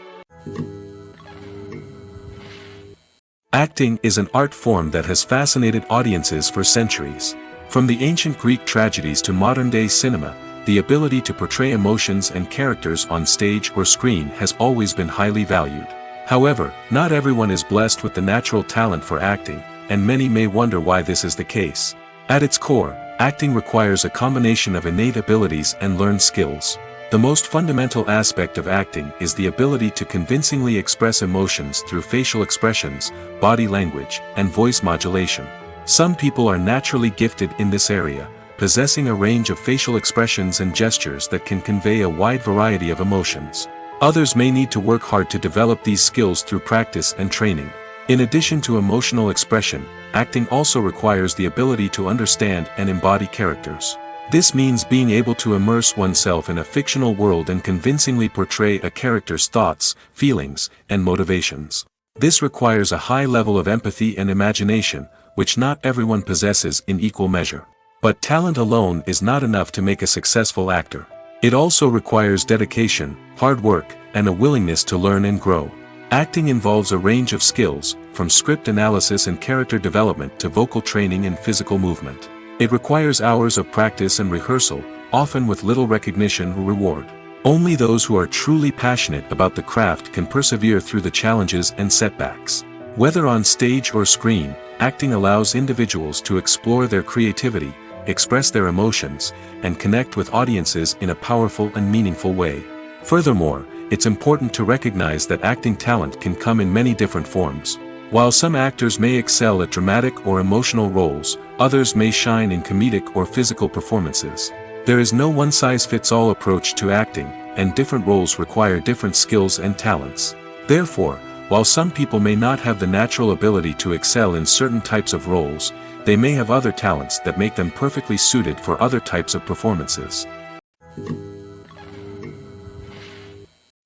Acting is an art form that has fascinated audiences for centuries. From the ancient Greek tragedies to modern-day cinema, the ability to portray emotions and characters on stage or screen has always been highly valued. However, not everyone is blessed with the natural talent for acting, and many may wonder why this is the case. At its core, acting requires a combination of innate abilities and learned skills. The most fundamental aspect of acting is the ability to convincingly express emotions through facial expressions, body language, and voice modulation. Some people are naturally gifted in this area, possessing a range of facial expressions and gestures that can convey a wide variety of emotions. Others may need to work hard to develop these skills through practice and training. In addition to emotional expression, acting also requires the ability to understand and embody characters. This means being able to immerse oneself in a fictional world and convincingly portray a character's thoughts, feelings, and motivations. This requires a high level of empathy and imagination, which not everyone possesses in equal measure. But talent alone is not enough to make a successful actor. It also requires dedication, hard work, and a willingness to learn and grow. Acting involves a range of skills, from script analysis and character development to vocal training and physical movement. It requires hours of practice and rehearsal, often with little recognition or reward. Only those who are truly passionate about the craft can persevere through the challenges and setbacks. Whether on stage or screen, acting allows individuals to explore their creativity, express their emotions, and connect with audiences in a powerful and meaningful way. Furthermore, it's important to recognize that acting talent can come in many different forms. While some actors may excel at dramatic or emotional roles, others may shine in comedic or physical performances. There is no one-size-fits-all approach to acting, and different roles require different skills and talents. Therefore, while some people may not have the natural ability to excel in certain types of roles, they may have other talents that make them perfectly suited for other types of performances.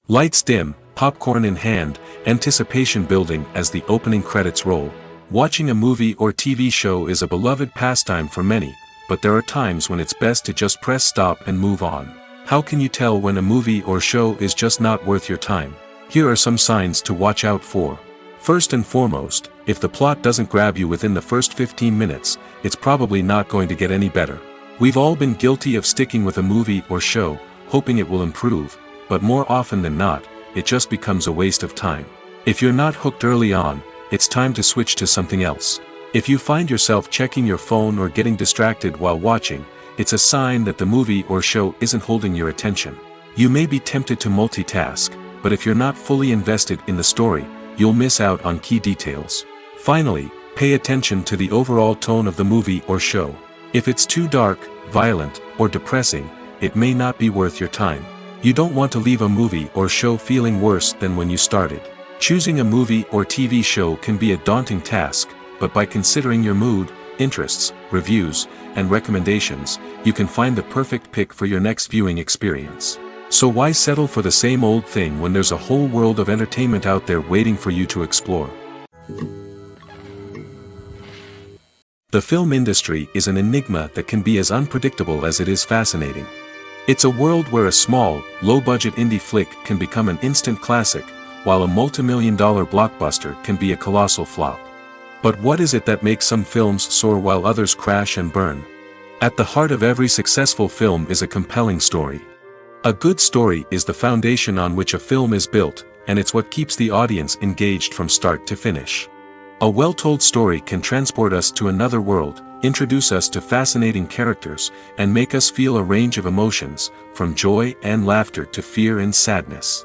Lights dim, popcorn in hand, anticipation building as the opening credits roll. Watching a movie or TV show is a beloved pastime for many, but there are times when it's best to just press stop and move on. How can you tell when a movie or show is just not worth your time? Here are some signs to watch out for. First and foremost, if the plot doesn't grab you within the first 15 minutes, it's probably not going to get any better. We've all been guilty of sticking with a movie or show, hoping it will improve, but more often than not, it just becomes a waste of time. If you're not hooked early on, it's time to switch to something else. If you find yourself checking your phone or getting distracted while watching, it's a sign that the movie or show isn't holding your attention. You may be tempted to multitask, but if you're not fully invested in the story, you'll miss out on key details. Finally, pay attention to the overall tone of the movie or show. If it's too dark, violent, or depressing, it may not be worth your time. You don't want to leave a movie or show feeling worse than when you started. Choosing a movie or TV show can be a daunting task, but by considering your mood, interests, reviews, and recommendations, you can find the perfect pick for your next viewing experience. So why settle for the same old thing when there's a whole world of entertainment out there waiting for you to explore? The film industry is an enigma that can be as unpredictable as it is fascinating. It's a world where a small, low-budget indie flick can become an instant classic, while a multi-million-dollar blockbuster can be a colossal flop. But what is it that makes some films soar while others crash and burn? At the heart of every successful film is a compelling story. A good story is the foundation on which a film is built, and it's what keeps the audience engaged from start to finish. A well-told story can transport us to another world, introduce us to fascinating characters, and make us feel a range of emotions, from joy and laughter to fear and sadness.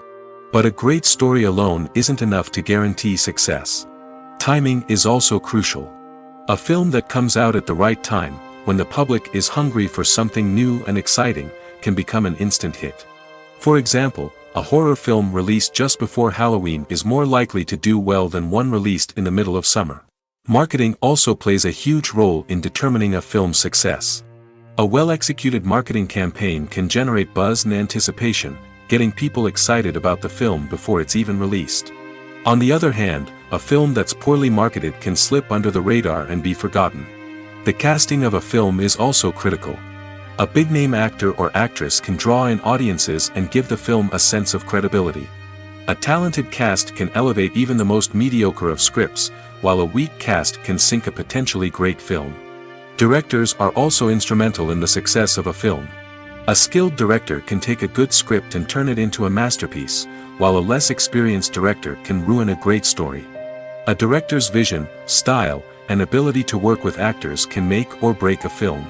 But a great story alone isn't enough to guarantee success. Timing is also crucial. A film that comes out at the right time, when the public is hungry for something new and exciting, can become an instant hit. For example, a horror film released just before Halloween is more likely to do well than one released in the middle of summer. Marketing also plays a huge role in determining a film's success. A well-executed marketing campaign can generate buzz and anticipation, getting people excited about the film before it's even released. On the other hand, a film that's poorly marketed can slip under the radar and be forgotten. The casting of a film is also critical. A big-name actor or actress can draw in audiences and give the film a sense of credibility. A talented cast can elevate even the most mediocre of scripts, while a weak cast can sink a potentially great film. Directors are also instrumental in the success of a film. A skilled director can take a good script and turn it into a masterpiece, while a less experienced director can ruin a great story. A director's vision, style, and ability to work with actors can make or break a film.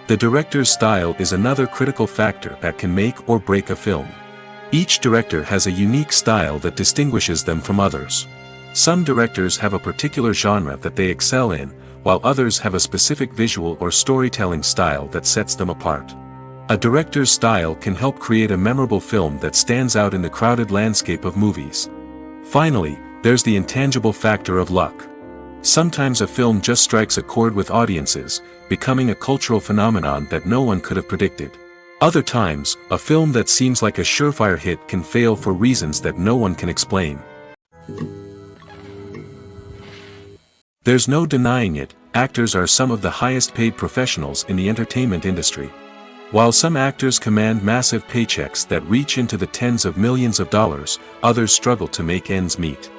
The director's style is another critical factor that can make or break a film. Each director has a unique style that distinguishes them from others. Some directors have a particular genre that they excel in, while others have a specific visual or storytelling style that sets them apart. A director's style can help create a memorable film that stands out in the crowded landscape of movies. Finally, there's the intangible factor of luck. Sometimes a film just strikes a chord with audiences, becoming a cultural phenomenon that no one could have predicted. Other times, a film that seems like a surefire hit can fail for reasons that no one can explain. There's no denying it, actors are some of the highest-paid professionals in the entertainment industry. While some actors command massive paychecks that reach into the tens of millions of dollars, others struggle to make ends meet.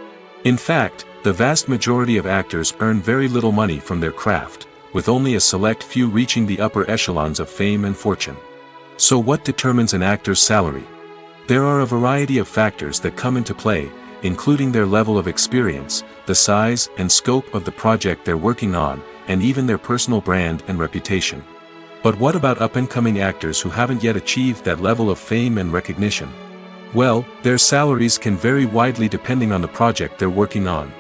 In fact, the vast majority of actors earn very little money from their craft, with only a select few reaching the upper echelons of fame and fortune. So what determines an actor's salary? There are a variety of factors that come into play, including their level of experience, the size and scope of the project they're working on, and even their personal brand and reputation. But what about up-and-coming actors who haven't yet achieved that level of fame and recognition? Well, their salaries can vary widely depending on the project they're working on.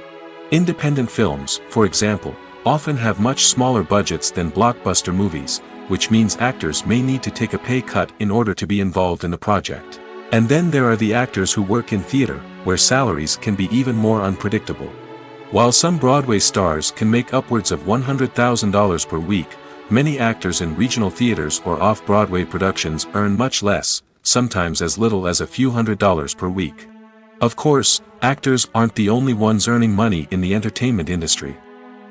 Independent films, for example, often have much smaller budgets than blockbuster movies, which means actors may need to take a pay cut in order to be involved in the project. And then there are the actors who work in theater, where salaries can be even more unpredictable. While some Broadway stars can make upwards of $100,000 per week, many actors in regional theaters or off-Broadway productions earn much less, sometimes as little as a few $100s per week. Of course, actors aren't the only ones earning money in the entertainment industry.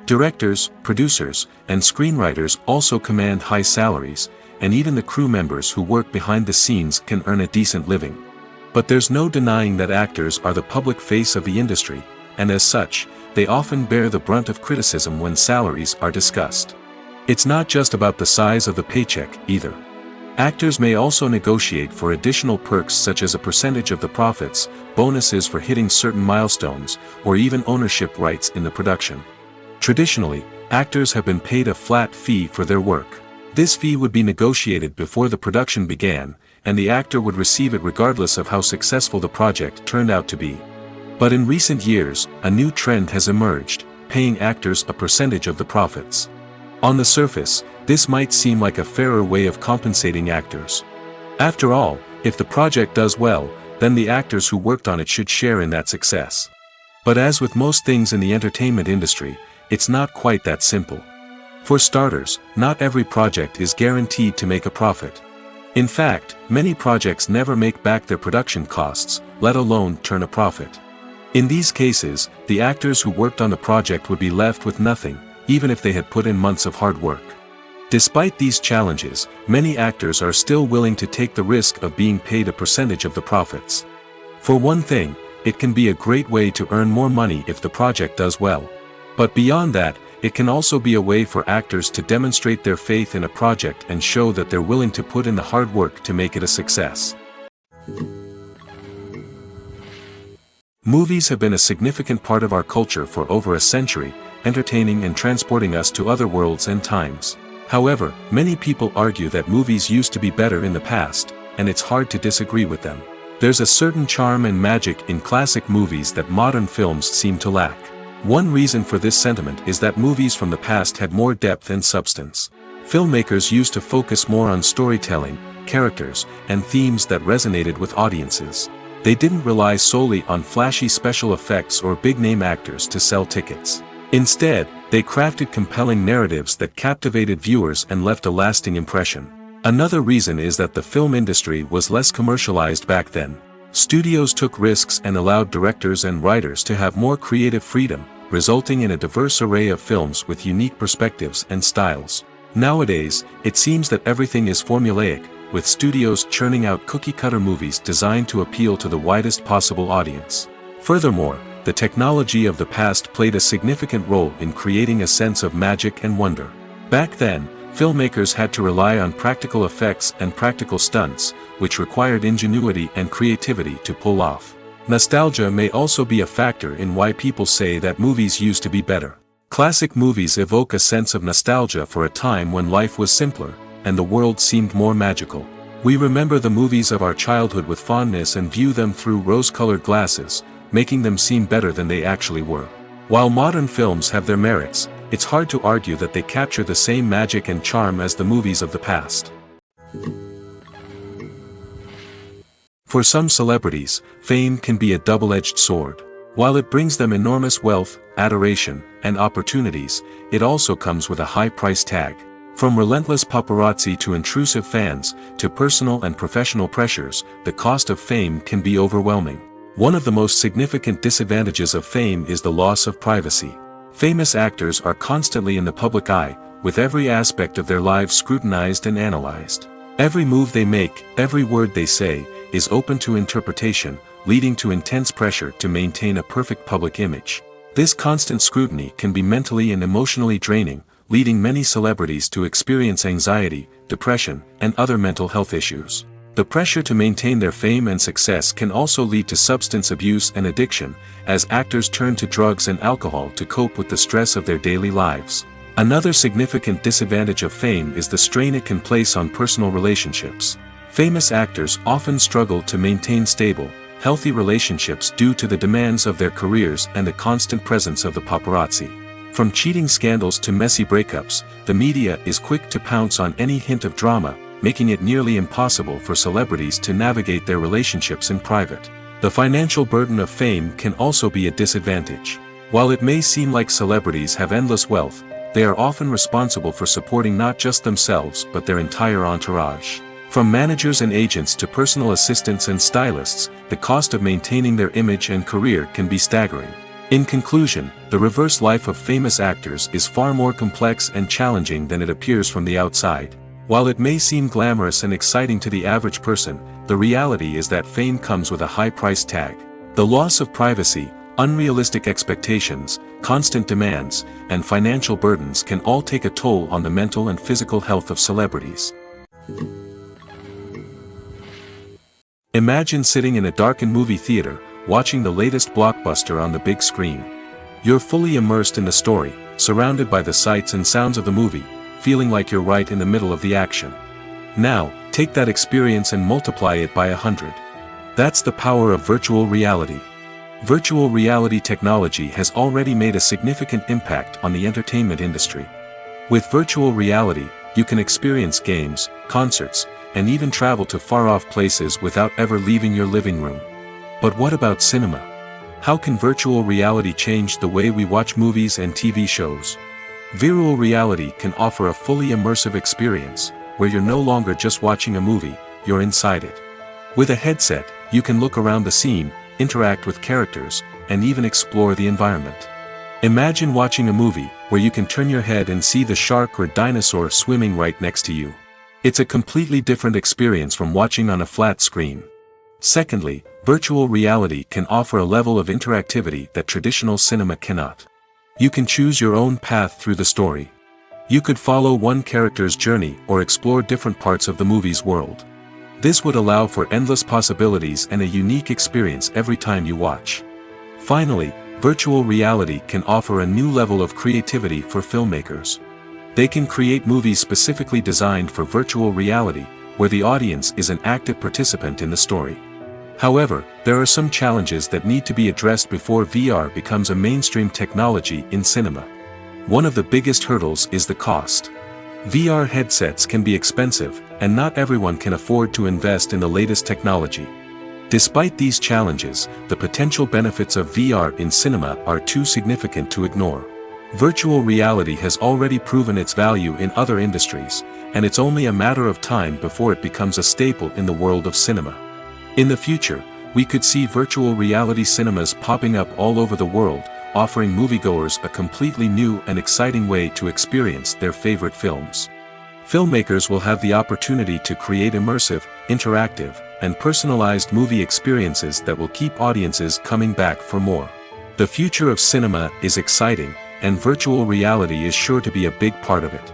Directors, producers, and screenwriters also command high salaries, and even the crew members who work behind the scenes can earn a decent living. But there's no denying that actors are the public face of the industry, and as such, they often bear the brunt of criticism when salaries are discussed. It's not just about the size of the paycheck, either. Actors may also negotiate for additional perks such as a percentage of the profits, bonuses for hitting certain milestones, or even ownership rights in the production. Traditionally, actors have been paid a flat fee for their work. This fee would be negotiated before the production began, and the actor would receive it regardless of how successful the project turned out to be. But in recent years, a new trend has emerged, paying actors a percentage of the profits. On the surface, this might seem like a fairer way of compensating actors. After all, if the project does well, then the actors who worked on it should share in that success. But as with most things in the entertainment industry, it's not quite that simple. For starters, not every project is guaranteed to make a profit. In fact, many projects never make back their production costs, let alone turn a profit. In these cases, the actors who worked on the project would be left with nothing, even if they had put in months of hard work. Despite these challenges, many actors are still willing to take the risk of being paid a percentage of the profits. For one thing, it can be a great way to earn more money if the project does well. But beyond that, it can also be a way for actors to demonstrate their faith in a project and show that they're willing to put in the hard work to make it a success. Movies have been a significant part of our culture for over a century, entertaining and transporting us to other worlds and times. However, many people argue that movies used to be better in the past, and it's hard to disagree with them. There's a certain charm and magic in classic movies that modern films seem to lack. One reason for this sentiment is that movies from the past had more depth and substance. Filmmakers used to focus more on storytelling, characters, and themes that resonated with audiences. They didn't rely solely on flashy special effects or big-name actors to sell tickets. Instead, they crafted compelling narratives that captivated viewers and left a lasting impression. Another reason is that the film industry was less commercialized back then. Studios took risks and allowed directors and writers to have more creative freedom, resulting in a diverse array of films with unique perspectives and styles. Nowadays, it seems that everything is formulaic, with studios churning out cookie-cutter movies designed to appeal to the widest possible audience. Furthermore, the technology of the past played a significant role in creating a sense of magic and wonder. Back then, filmmakers had to rely on practical effects and practical stunts, which required ingenuity and creativity to pull off. Nostalgia may also be a factor in why people say that movies used to be better. Classic movies evoke a sense of nostalgia for a time when life was simpler, and the world seemed more magical. We remember the movies of our childhood with fondness and view them through rose-colored glasses, making them seem better than they actually were. While modern films have their merits, it's hard to argue that they capture the same magic and charm as the movies of the past. For some celebrities, fame can be a double-edged sword. While it brings them enormous wealth, adoration, and opportunities, it also comes with a high price tag. From relentless paparazzi to intrusive fans, to personal and professional pressures, the cost of fame can be overwhelming. One of the most significant disadvantages of fame is the loss of privacy. Famous actors are constantly in the public eye, with every aspect of their lives scrutinized and analyzed. Every move they make, every word they say, is open to interpretation, leading to intense pressure to maintain a perfect public image. This constant scrutiny can be mentally and emotionally draining, leading many celebrities to experience anxiety, depression, and other mental health issues. The pressure to maintain their fame and success can also lead to substance abuse and addiction, as actors turn to drugs and alcohol to cope with the stress of their daily lives. Another significant disadvantage of fame is the strain it can place on personal relationships. Famous actors often struggle to maintain stable, healthy relationships due to the demands of their careers and the constant presence of the paparazzi. From cheating scandals to messy breakups, the media is quick to pounce on any hint of drama, making it nearly impossible for celebrities to navigate their relationships in private. The financial burden of fame can also be a disadvantage. While it may seem like celebrities have endless wealth, they are often responsible for supporting not just themselves but their entire entourage. From managers and agents to personal assistants and stylists, the cost of maintaining their image and career can be staggering. In conclusion, the reverse life of famous actors is far more complex and challenging than it appears from the outside. While it may seem glamorous and exciting to the average person, the reality is that fame comes with a high price tag. The loss of privacy, unrealistic expectations, constant demands, and financial burdens can all take a toll on the mental and physical health of celebrities. Imagine sitting in a darkened movie theater, watching the latest blockbuster on the big screen. You're fully immersed in the story, surrounded by the sights and sounds of the movie, feeling like you're right in the middle of the action. Now, take that experience and multiply it by 100. That's the power of virtual reality. Virtual reality technology has already made a significant impact on the entertainment industry. With virtual reality, you can experience games, concerts, and even travel to far-off places without ever leaving your living room. But what about cinema? How can virtual reality change the way we watch movies and TV shows? Virtual reality can offer a fully immersive experience, where you're no longer just watching a movie, you're inside it. With a headset, you can look around the scene, interact with characters, and even explore the environment. Imagine watching a movie where you can turn your head and see the shark or dinosaur swimming right next to you. It's a completely different experience from watching on a flat screen. Secondly, virtual reality can offer a level of interactivity that traditional cinema cannot. You can choose your own path through the story. You could follow one character's journey or explore different parts of the movie's world. This would allow for endless possibilities and a unique experience every time you watch. Finally, virtual reality can offer a new level of creativity for filmmakers. They can create movies specifically designed for virtual reality, where the audience is an active participant in the story. However, there are some challenges that need to be addressed before VR becomes a mainstream technology in cinema. One of the biggest hurdles is the cost. VR headsets can be expensive, and not everyone can afford to invest in the latest technology. Despite these challenges, the potential benefits of VR in cinema are too significant to ignore. Virtual reality has already proven its value in other industries, and it's only a matter of time before it becomes a staple in the world of cinema. In the future, we could see virtual reality cinemas popping up all over the world, offering moviegoers a completely new and exciting way to experience their favorite films. Filmmakers will have the opportunity to create immersive, interactive, and personalized movie experiences that will keep audiences coming back for more. The future of cinema is exciting, and virtual reality is sure to be a big part of it.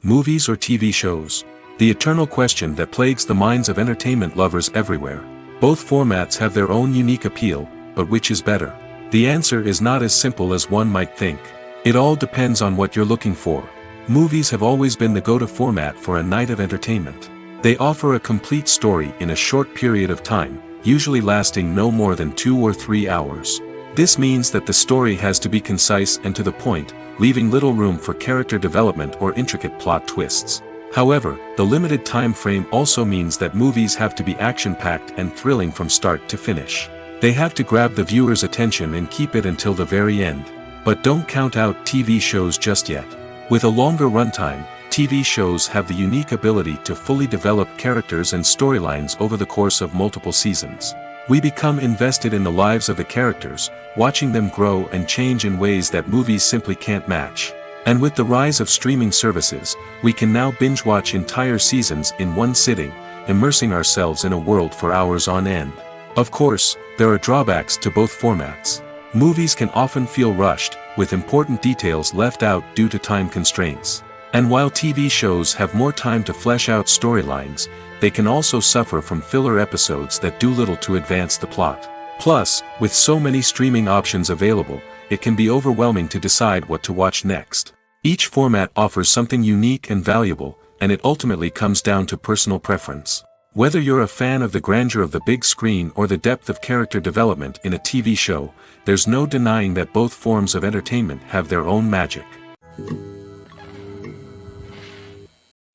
Movies or TV shows? The eternal question that plagues the minds of entertainment lovers everywhere. Both formats have their own unique appeal, but which is better? The answer is not as simple as one might think. It all depends on what you're looking for. Movies have always been the go-to format for a night of entertainment. They offer a complete story in a short period of time, usually lasting no more than 2 or 3 hours. This means that the story has to be concise and to the point, leaving little room for character development or intricate plot twists. However, the limited time frame also means that movies have to be action-packed and thrilling from start to finish. They have to grab the viewer's attention and keep it until the very end. But don't count out TV shows just yet. With a longer runtime, TV shows have the unique ability to fully develop characters and storylines over the course of multiple seasons. We become invested in the lives of the characters, watching them grow and change in ways that movies simply can't match. And with the rise of streaming services, we can now binge-watch entire seasons in one sitting, immersing ourselves in a world for hours on end. Of course, there are drawbacks to both formats. Movies can often feel rushed, with important details left out due to time constraints. And while TV shows have more time to flesh out storylines, they can also suffer from filler episodes that do little to advance the plot. Plus, with so many streaming options available, it can be overwhelming to decide what to watch next. Each format offers something unique and valuable, and it ultimately comes down to personal preference. Whether you're a fan of the grandeur of the big screen or the depth of character development in a TV show, there's no denying that both forms of entertainment have their own magic.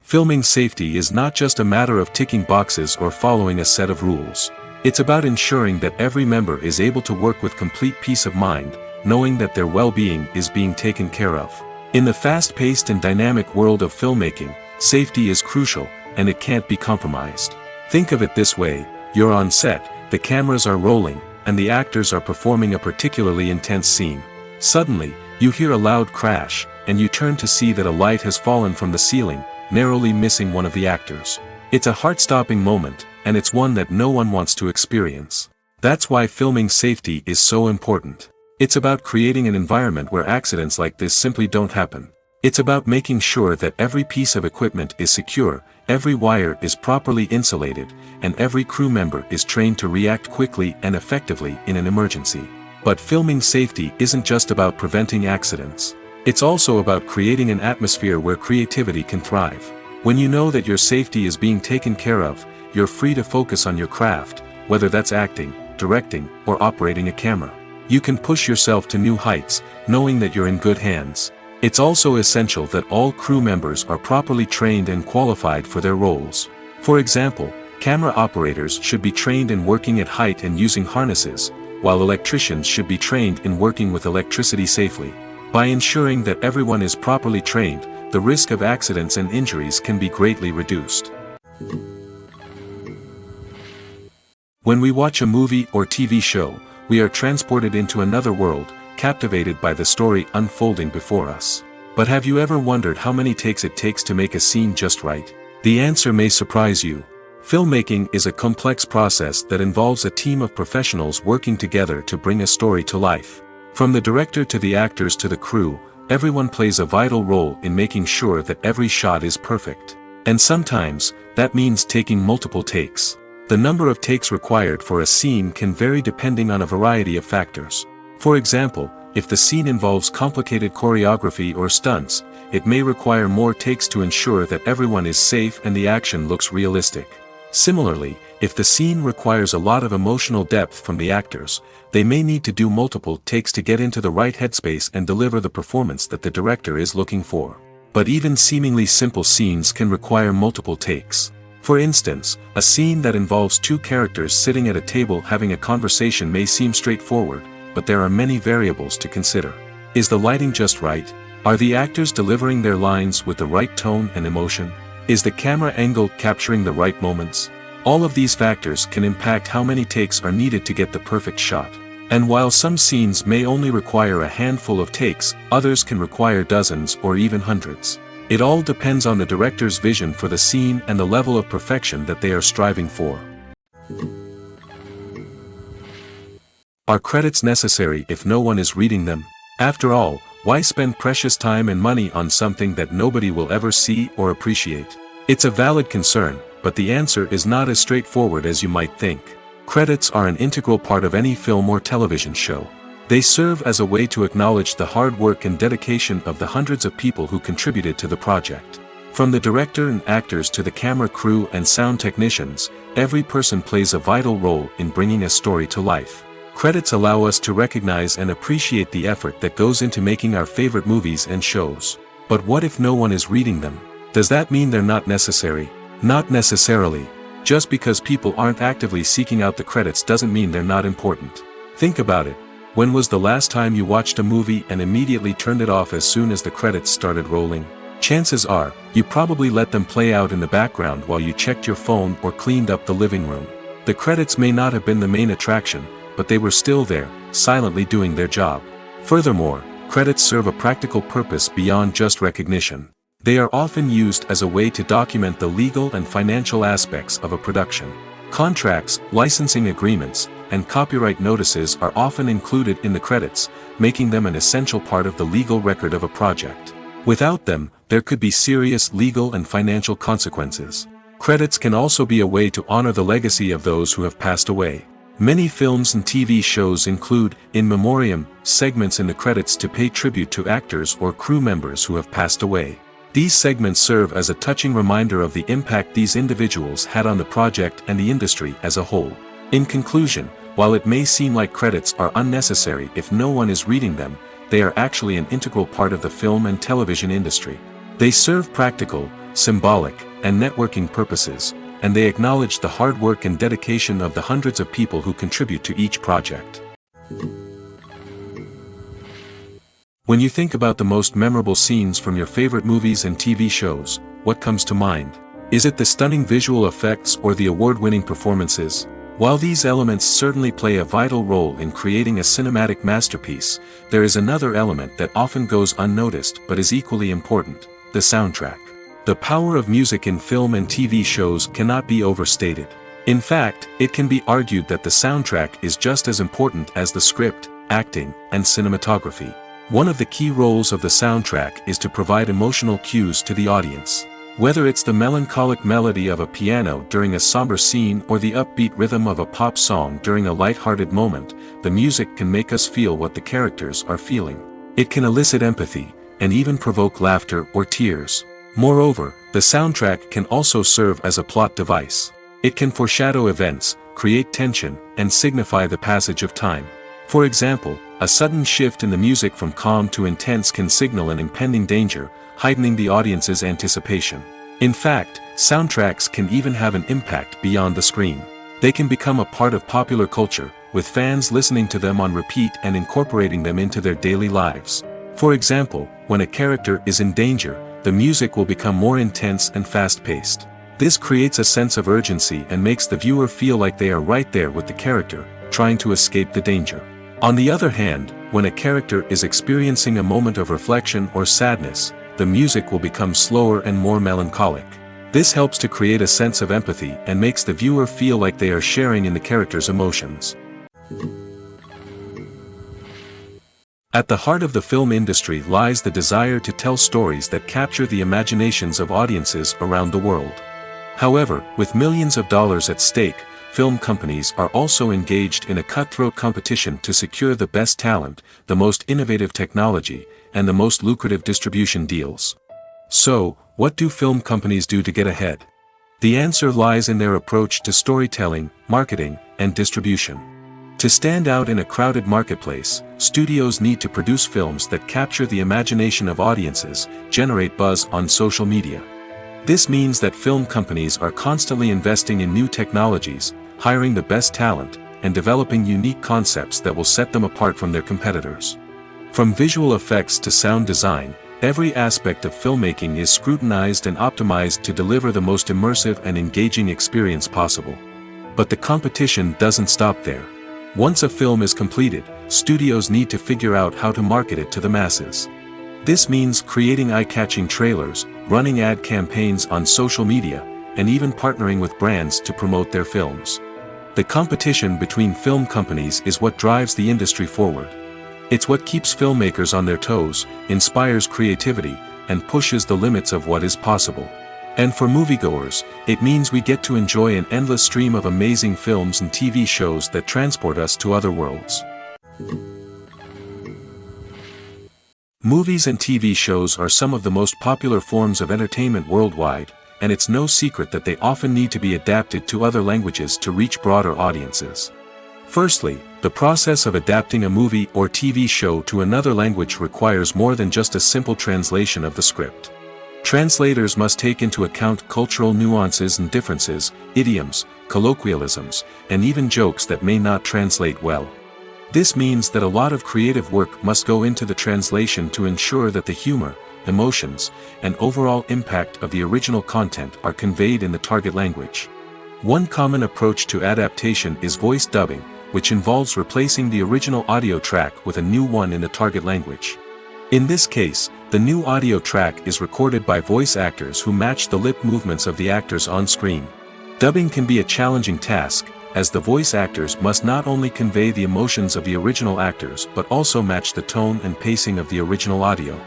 Filming safety is not just a matter of ticking boxes or following a set of rules. It's about ensuring that every member is able to work with complete peace of mind, knowing that their well-being is being taken care of. In the fast-paced and dynamic world of filmmaking, safety is crucial, and it can't be compromised. Think of it this way: you're on set, the cameras are rolling, and the actors are performing a particularly intense scene. Suddenly, you hear a loud crash, and you turn to see that a light has fallen from the ceiling, narrowly missing one of the actors. It's a heart-stopping moment, and it's one that no one wants to experience. That's why filming safety is so important. It's about creating an environment where accidents like this simply don't happen. It's about making sure that every piece of equipment is secure, every wire is properly insulated, and every crew member is trained to react quickly and effectively in an emergency. But filming safety isn't just about preventing accidents. It's also about creating an atmosphere where creativity can thrive. When you know that your safety is being taken care of, you're free to focus on your craft, whether that's acting, directing, or operating a camera. You can push yourself to new heights, knowing that you're in good hands. It's also essential that all crew members are properly trained and qualified for their roles. For example, camera operators should be trained in working at height and using harnesses, while electricians should be trained in working with electricity safely. By ensuring that everyone is properly trained, the risk of accidents and injuries can be greatly reduced. When we watch a movie or TV show, we are transported into another world, captivated by the story unfolding before us. But have you ever wondered how many takes it takes to make a scene just right? The answer may surprise you. Filmmaking is a complex process that involves a team of professionals working together to bring a story to life. From the director to the actors to the crew, everyone plays a vital role in making sure that every shot is perfect. And sometimes, that means taking multiple takes. The number of takes required for a scene can vary depending on a variety of factors. For example, if the scene involves complicated choreography or stunts, it may require more takes to ensure that everyone is safe and the action looks realistic. Similarly, if the scene requires a lot of emotional depth from the actors, they may need to do multiple takes to get into the right headspace and deliver the performance that the director is looking for. But even seemingly simple scenes can require multiple takes. For instance, a scene that involves two characters sitting at a table having a conversation may seem straightforward, but there are many variables to consider. Is the lighting just right? Are the actors delivering their lines with the right tone and emotion? Is the camera angle capturing the right moments? All of these factors can impact how many takes are needed to get the perfect shot. And while some scenes may only require a handful of takes, others can require dozens or even hundreds. It all depends on the director's vision for the scene and the level of perfection that they are striving for. Are credits necessary if no one is reading them? After all, why spend precious time and money on something that nobody will ever see or appreciate? It's a valid concern, but the answer is not as straightforward as you might think. Credits are an integral part of any film or television show. They serve as a way to acknowledge the hard work and dedication of the hundreds of people who contributed to the project. From the director and actors to the camera crew and sound technicians, every person plays a vital role in bringing a story to life. Credits allow us to recognize and appreciate the effort that goes into making our favorite movies and shows. But what if no one is reading them? Does that mean they're not necessary? Not necessarily. Just because people aren't actively seeking out the credits doesn't mean they're not important. Think about it. When was the last time you watched a movie and immediately turned it off as soon as the credits started rolling? Chances are, you probably let them play out in the background while you checked your phone or cleaned up the living room. The credits may not have been the main attraction, but they were still there, silently doing their job. Furthermore, credits serve a practical purpose beyond just recognition. They are often used as a way to document the legal and financial aspects of a production. Contracts, licensing agreements, and copyright notices are often included in the credits, making them an essential part of the legal record of a project. Without them, there could be serious legal and financial consequences. Credits can also be a way to honor the legacy of those who have passed away. Many films and TV shows include, in memoriam, segments in the credits to pay tribute to actors or crew members who have passed away. These segments serve as a touching reminder of the impact these individuals had on the project and the industry as a whole. In conclusion, while it may seem like credits are unnecessary if no one is reading them, they are actually an integral part of the film and television industry. They serve practical, symbolic, and networking purposes, and they acknowledge the hard work and dedication of the hundreds of people who contribute to each project. When you think about the most memorable scenes from your favorite movies and TV shows, what comes to mind? Is it the stunning visual effects or the award-winning performances? While these elements certainly play a vital role in creating a cinematic masterpiece, there is another element that often goes unnoticed but is equally important: the soundtrack. The power of music in film and TV shows cannot be overstated. In fact, it can be argued that the soundtrack is just as important as the script, acting, and cinematography. One of the key roles of the soundtrack is to provide emotional cues to the audience. Whether it's the melancholic melody of a piano during a somber scene or the upbeat rhythm of a pop song during a light-hearted moment, the music can make us feel what the characters are feeling. It can elicit empathy, and even provoke laughter or tears. Moreover, the soundtrack can also serve as a plot device. It can foreshadow events, create tension, and signify the passage of time. For example, a sudden shift in the music from calm to intense can signal an impending danger, heightening the audience's anticipation. In fact, soundtracks can even have an impact beyond the screen. They can become a part of popular culture, with fans listening to them on repeat and incorporating them into their daily lives. For example, when a character is in danger, the music will become more intense and fast-paced. This creates a sense of urgency and makes the viewer feel like they are right there with the character, trying to escape the danger. On the other hand, when a character is experiencing a moment of reflection or sadness, the music will become slower and more melancholic. This helps to create a sense of empathy and makes the viewer feel like they are sharing in the character's emotions. At the heart of the film industry lies the desire to tell stories that capture the imaginations of audiences around the world. However, with millions of dollars at stake, film companies are also engaged in a cutthroat competition to secure the best talent, the most innovative technology, and the most lucrative distribution deals. So, what do film companies do to get ahead? The answer lies in their approach to storytelling, marketing, and distribution. To stand out in a crowded marketplace, studios need to produce films that capture the imagination of audiences, generate buzz on social media. This means that film companies are constantly investing in new technologies, hiring the best talent, and developing unique concepts that will set them apart from their competitors. From visual effects to sound design, every aspect of filmmaking is scrutinized and optimized to deliver the most immersive and engaging experience possible. But the competition doesn't stop there. Once a film is completed, studios need to figure out how to market it to the masses. This means creating eye-catching trailers, running ad campaigns on social media, and even partnering with brands to promote their films. The competition between film companies is what drives the industry forward. It's what keeps filmmakers on their toes, inspires creativity, and pushes the limits of what is possible. And for moviegoers, it means we get to enjoy an endless stream of amazing films and TV shows that transport us to other worlds. Movies and TV shows are some of the most popular forms of entertainment worldwide, and it's no secret that they often need to be adapted to other languages to reach broader audiences. Firstly, the process of adapting a movie or TV show to another language requires more than just a simple translation of the script. Translators must take into account cultural nuances and differences, idioms, colloquialisms, and even jokes that may not translate well. This means that a lot of creative work must go into the translation to ensure that the humor, emotions, and overall impact of the original content are conveyed in the target language. One common approach to adaptation is voice dubbing, which involves replacing the original audio track with a new one in the target language. In this case, the new audio track is recorded by voice actors who match the lip movements of the actors on screen. Dubbing can be a challenging task, as the voice actors must not only convey the emotions of the original actors but also match the tone and pacing of the original audio.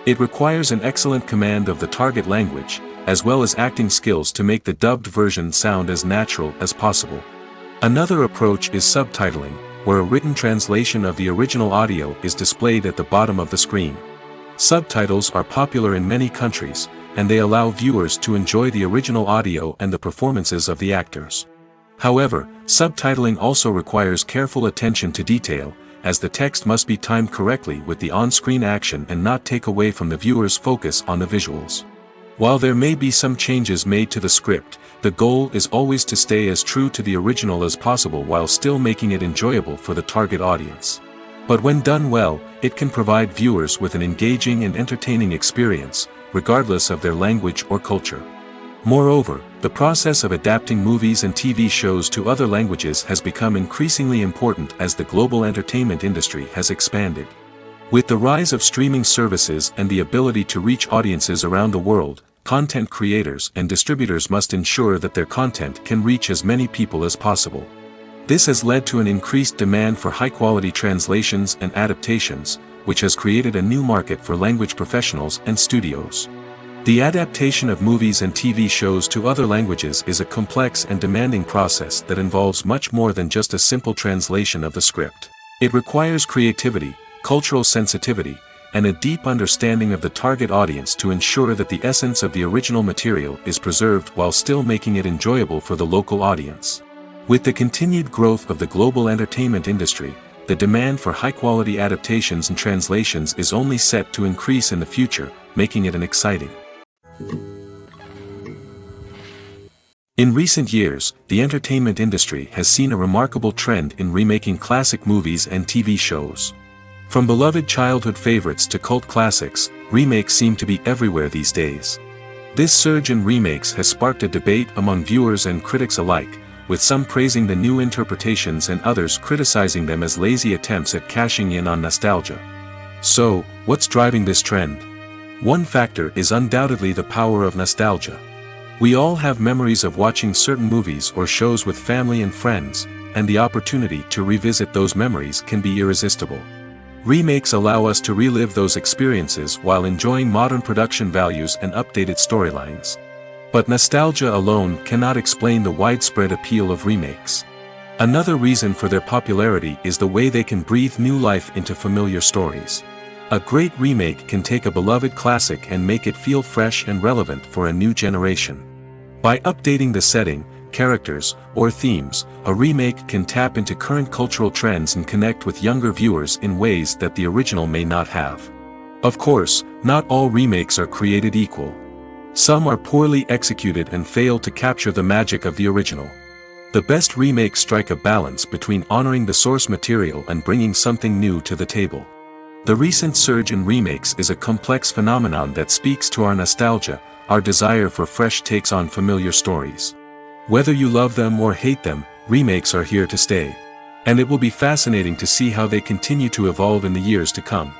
It requires an excellent command of the target language, as well as acting skills to make the dubbed version sound as natural as possible. Another approach is subtitling, where a written translation of the original audio is displayed at the bottom of the screen. Subtitles are popular in many countries, and they allow viewers to enjoy the original audio and the performances of the actors. However, subtitling also requires careful attention to detail, as the text must be timed correctly with the on-screen action and not take away from the viewer's focus on the visuals. While there may be some changes made to the script, the goal is always to stay as true to the original as possible while still making it enjoyable for the target audience. But when done well, it can provide viewers with an engaging and entertaining experience, regardless of their language or culture. Moreover, the process of adapting movies and TV shows to other languages has become increasingly important as the global entertainment industry has expanded. With the rise of streaming services and the ability to reach audiences around the world, content creators and distributors must ensure that their content can reach as many people as possible. This has led to an increased demand for high-quality translations and adaptations, which has created a new market for language professionals and studios. The adaptation of movies and TV shows to other languages is a complex and demanding process that involves much more than just a simple translation of the script. It requires creativity, cultural sensitivity, and a deep understanding of the target audience to ensure that the essence of the original material is preserved while still making it enjoyable for the local audience. With the continued growth of the global entertainment industry, the demand for high-quality adaptations and translations is only set to increase in the future, making it exciting. In recent years, the entertainment industry has seen a remarkable trend in remaking classic movies and TV shows. From beloved childhood favorites to cult classics, remakes seem to be everywhere these days. This surge in remakes has sparked a debate among viewers and critics alike, with some praising the new interpretations and others criticizing them as lazy attempts at cashing in on nostalgia. So, what's driving this trend? One factor is undoubtedly the power of nostalgia. We all have memories of watching certain movies or shows with family and friends, and the opportunity to revisit those memories can be irresistible. Remakes allow us to relive those experiences while enjoying modern production values and updated storylines. But nostalgia alone cannot explain the widespread appeal of remakes. Another reason for their popularity is the way they can breathe new life into familiar stories. A great remake can take a beloved classic and make it feel fresh and relevant for a new generation. By updating the setting, characters, or themes, a remake can tap into current cultural trends and connect with younger viewers in ways that the original may not have. Of course, not all remakes are created equal. Some are poorly executed and fail to capture the magic of the original. The best remakes strike a balance between honoring the source material and bringing something new to the table. The recent surge in remakes is a complex phenomenon that speaks to our nostalgia, our desire for fresh takes on familiar stories. Whether you love them or hate them, remakes are here to stay. And it will be fascinating to see how they continue to evolve in the years to come.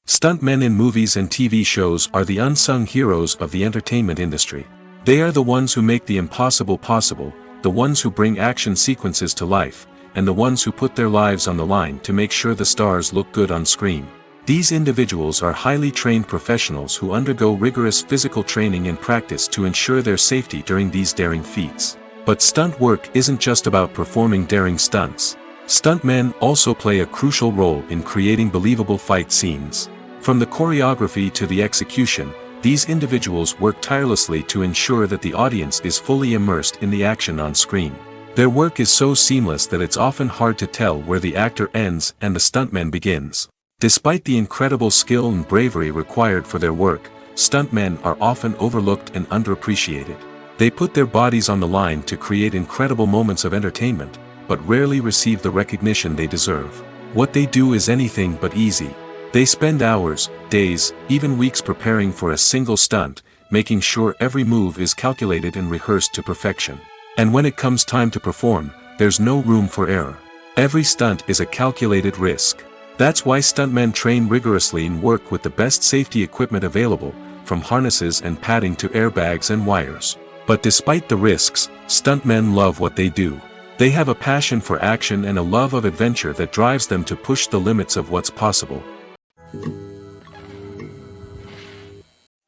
Stuntmen in movies and TV shows are the unsung heroes of the entertainment industry. They are the ones who make the impossible possible, the ones who bring action sequences to life, and the ones who put their lives on the line to make sure the stars look good on screen. These individuals are highly trained professionals who undergo rigorous physical training and practice to ensure their safety during these daring feats. But stunt work isn't just about performing daring stunts. Stuntmen also play a crucial role in creating believable fight scenes. From the choreography to the execution, these individuals work tirelessly to ensure that the audience is fully immersed in the action on screen. Their work is so seamless that it's often hard to tell where the actor ends and the stuntman begins. Despite the incredible skill and bravery required for their work, stuntmen are often overlooked and underappreciated. They put their bodies on the line to create incredible moments of entertainment, but rarely receive the recognition they deserve. What they do is anything but easy. They spend hours, days, even weeks preparing for a single stunt, making sure every move is calculated and rehearsed to perfection. And when it comes time to perform, there's no room for error. Every stunt is a calculated risk. That's why stuntmen train rigorously and work with the best safety equipment available, from harnesses and padding to airbags and wires. But despite the risks, stuntmen love what they do. They have a passion for action and a love of adventure that drives them to push the limits of what's possible.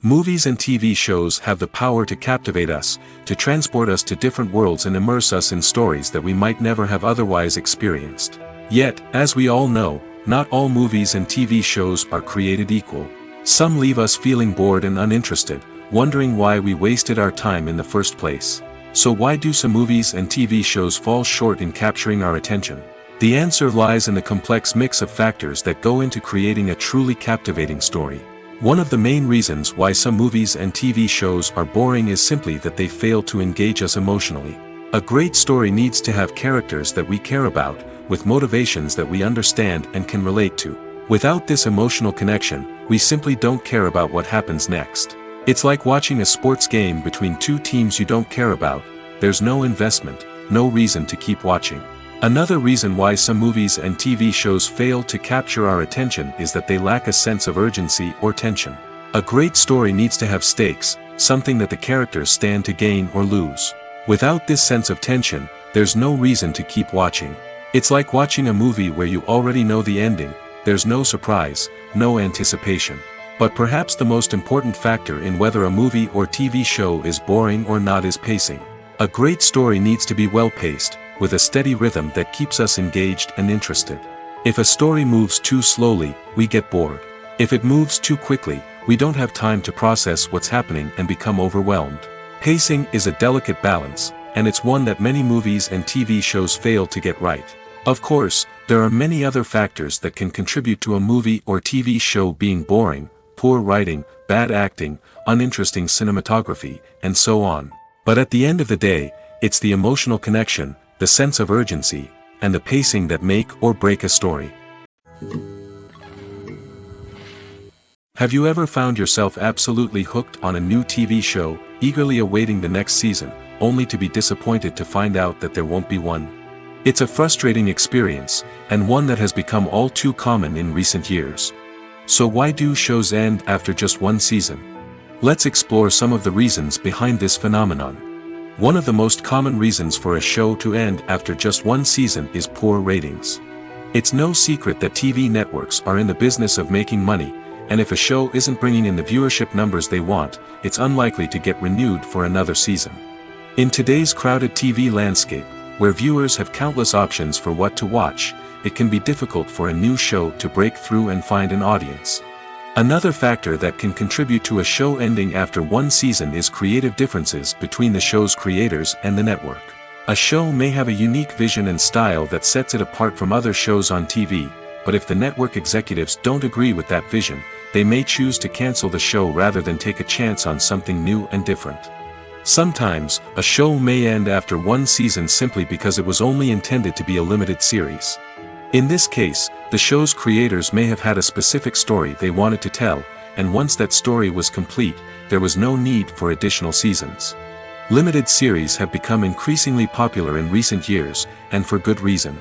Movies and TV shows have the power to captivate us, to transport us to different worlds and immerse us in stories that we might never have otherwise experienced. Yet, as we all know, not all movies and TV shows are created equal. Some leave us feeling bored and uninterested, wondering why we wasted our time in the first place. So why do some movies and TV shows fall short in capturing our attention? The answer lies in the complex mix of factors that go into creating a truly captivating story. One of the main reasons why some movies and TV shows are boring is simply that they fail to engage us emotionally. A great story needs to have characters that we care about, with motivations that we understand and can relate to. Without this emotional connection, we simply don't care about what happens next. It's like watching a sports game between two teams you don't care about. There's no investment, no reason to keep watching. Another reason why some movies and TV shows fail to capture our attention is that they lack a sense of urgency or tension. A great story needs to have stakes, something that the characters stand to gain or lose. Without this sense of tension, there's no reason to keep watching. It's like watching a movie where you already know the ending. There's no surprise, no anticipation. But perhaps the most important factor in whether a movie or TV show is boring or not is pacing. A great story needs to be well-paced, with a steady rhythm that keeps us engaged and interested. If a story moves too slowly, we get bored. If it moves too quickly, we don't have time to process what's happening and become overwhelmed. Pacing is a delicate balance, and it's one that many movies and TV shows fail to get right. Of course, there are many other factors that can contribute to a movie or TV show being boring: poor writing, bad acting, uninteresting cinematography, and so on. But at the end of the day, it's the emotional connection, the sense of urgency, and the pacing that make or break a story. Have you ever found yourself absolutely hooked on a new TV show, eagerly awaiting the next season, only to be disappointed to find out that there won't be one? It's a frustrating experience, and one that has become all too common in recent years. So why do shows end after just one season? Let's explore some of the reasons behind this phenomenon. One of the most common reasons for a show to end after just one season is poor ratings. It's no secret that TV networks are in the business of making money, and if a show isn't bringing in the viewership numbers they want, it's unlikely to get renewed for another season. In today's crowded TV landscape, where viewers have countless options for what to watch, it can be difficult for a new show to break through and find an audience. Another factor that can contribute to a show ending after one season is creative differences between the show's creators and the network. A show may have a unique vision and style that sets it apart from other shows on TV, but if the network executives don't agree with that vision, they may choose to cancel the show rather than take a chance on something new and different. Sometimes, a show may end after one season simply because it was only intended to be a limited series. In this case, the show's creators may have had a specific story they wanted to tell, and once that story was complete, there was no need for additional seasons. Limited series have become increasingly popular in recent years, and for good reason.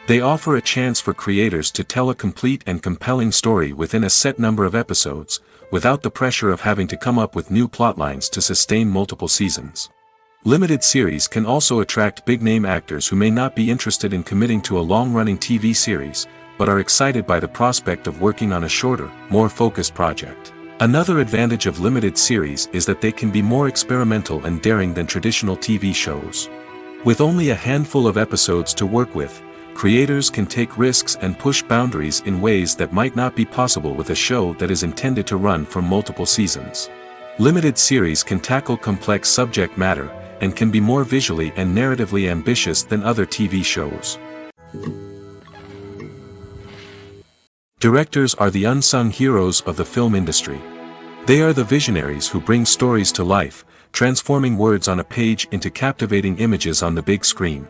They offer a chance for creators to tell a complete and compelling story within a set number of episodes, without the pressure of having to come up with new plotlines to sustain multiple seasons. Limited series can also attract big-name actors who may not be interested in committing to a long-running TV series, but are excited by the prospect of working on a shorter, more focused project. Another advantage of limited series is that they can be more experimental and daring than traditional TV shows. With only a handful of episodes to work with, creators can take risks and push boundaries in ways that might not be possible with a show that is intended to run for multiple seasons. Limited series can tackle complex subject matter, and can be more visually and narratively ambitious than other TV shows. Directors are the unsung heroes of the film industry. They are the visionaries who bring stories to life, transforming words on a page into captivating images on the big screen.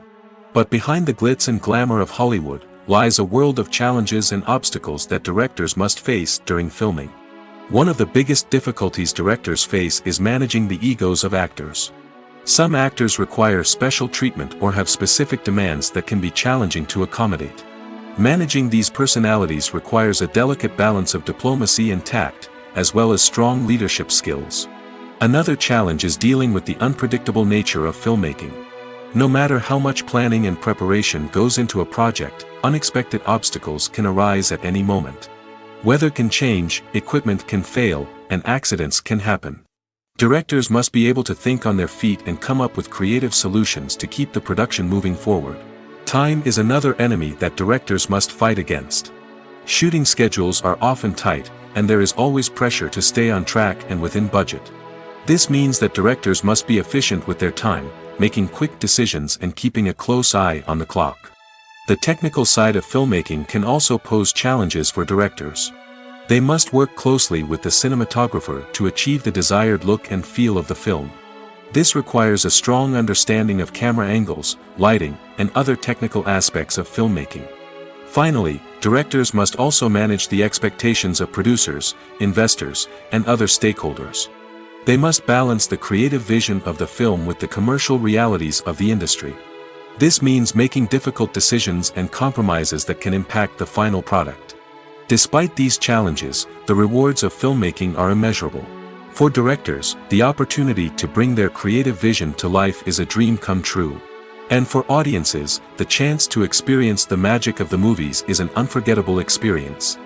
But behind the glitz and glamour of Hollywood, lies a world of challenges and obstacles that directors must face during filming. One of the biggest difficulties directors face is managing the egos of actors. Some actors require special treatment or have specific demands that can be challenging to accommodate. Managing these personalities requires a delicate balance of diplomacy and tact, as well as strong leadership skills. Another challenge is dealing with the unpredictable nature of filmmaking. No matter how much planning and preparation goes into a project, unexpected obstacles can arise at any moment. Weather can change, equipment can fail, and accidents can happen. Directors must be able to think on their feet and come up with creative solutions to keep the production moving forward. Time is another enemy that directors must fight against. Shooting schedules are often tight, and there is always pressure to stay on track and within budget. This means that directors must be efficient with their time, making quick decisions and keeping a close eye on the clock. The technical side of filmmaking can also pose challenges for directors. They must work closely with the cinematographer to achieve the desired look and feel of the film. This requires a strong understanding of camera angles, lighting, and other technical aspects of filmmaking. Finally, directors must also manage the expectations of producers, investors, and other stakeholders. They must balance the creative vision of the film with the commercial realities of the industry. This means making difficult decisions and compromises that can impact the final product. Despite these challenges, the rewards of filmmaking are immeasurable. For directors, the opportunity to bring their creative vision to life is a dream come true. And for audiences, the chance to experience the magic of the movies is an unforgettable experience.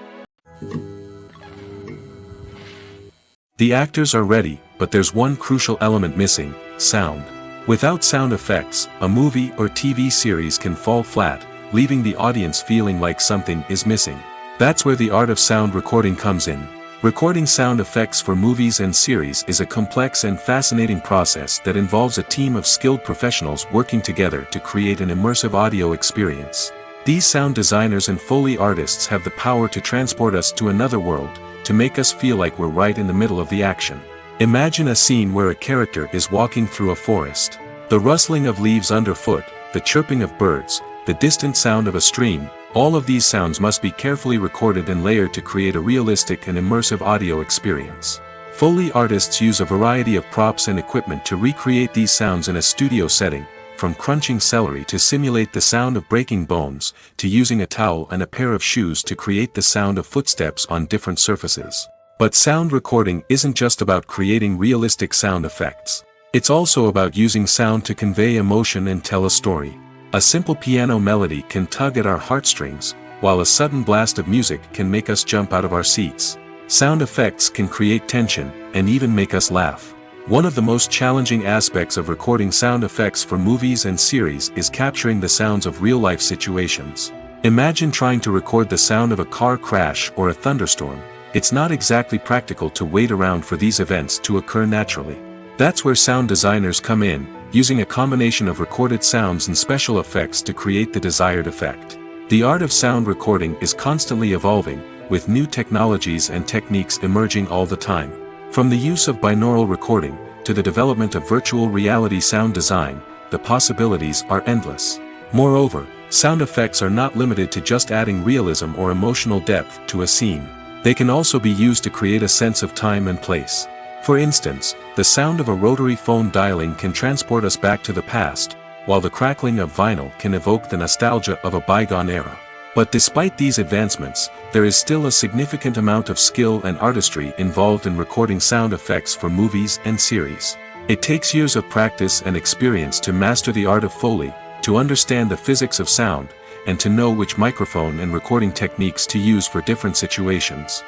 The actors are ready, but there's one crucial element missing: sound. Without sound effects, a movie or TV series can fall flat, leaving the audience feeling like something is missing. That's where the art of sound recording comes in. Recording sound effects for movies and series is a complex and fascinating process that involves a team of skilled professionals working together to create an immersive audio experience. These sound designers and Foley artists have the power to transport us to another world, to make us feel like we're right in the middle of the action. Imagine a scene where a character is walking through a forest. The rustling of leaves underfoot, the chirping of birds, the distant sound of a stream, all of these sounds must be carefully recorded and layered to create a realistic and immersive audio experience. Foley artists use a variety of props and equipment to recreate these sounds in a studio setting, from crunching celery to simulate the sound of breaking bones, to using a towel and a pair of shoes to create the sound of footsteps on different surfaces. But sound recording isn't just about creating realistic sound effects. It's also about using sound to convey emotion and tell a story. A simple piano melody can tug at our heartstrings, while a sudden blast of music can make us jump out of our seats. Sound effects can create tension, and even make us laugh. One of the most challenging aspects of recording sound effects for movies and series is capturing the sounds of real-life situations. Imagine trying to record the sound of a car crash or a thunderstorm. It's not exactly practical to wait around for these events to occur naturally. That's where sound designers come in, using a combination of recorded sounds and special effects to create the desired effect. The art of sound recording is constantly evolving, with new technologies and techniques emerging all the time. From the use of binaural recording, to the development of virtual reality sound design, the possibilities are endless. Moreover, sound effects are not limited to just adding realism or emotional depth to a scene. They can also be used to create a sense of time and place. For instance, the sound of a rotary phone dialing can transport us back to the past, while the crackling of vinyl can evoke the nostalgia of a bygone era. But despite these advancements, there is still a significant amount of skill and artistry involved in recording sound effects for movies and series. It takes years of practice and experience to master the art of Foley, to understand the physics of sound, and to know which microphone and recording techniques to use for different situations.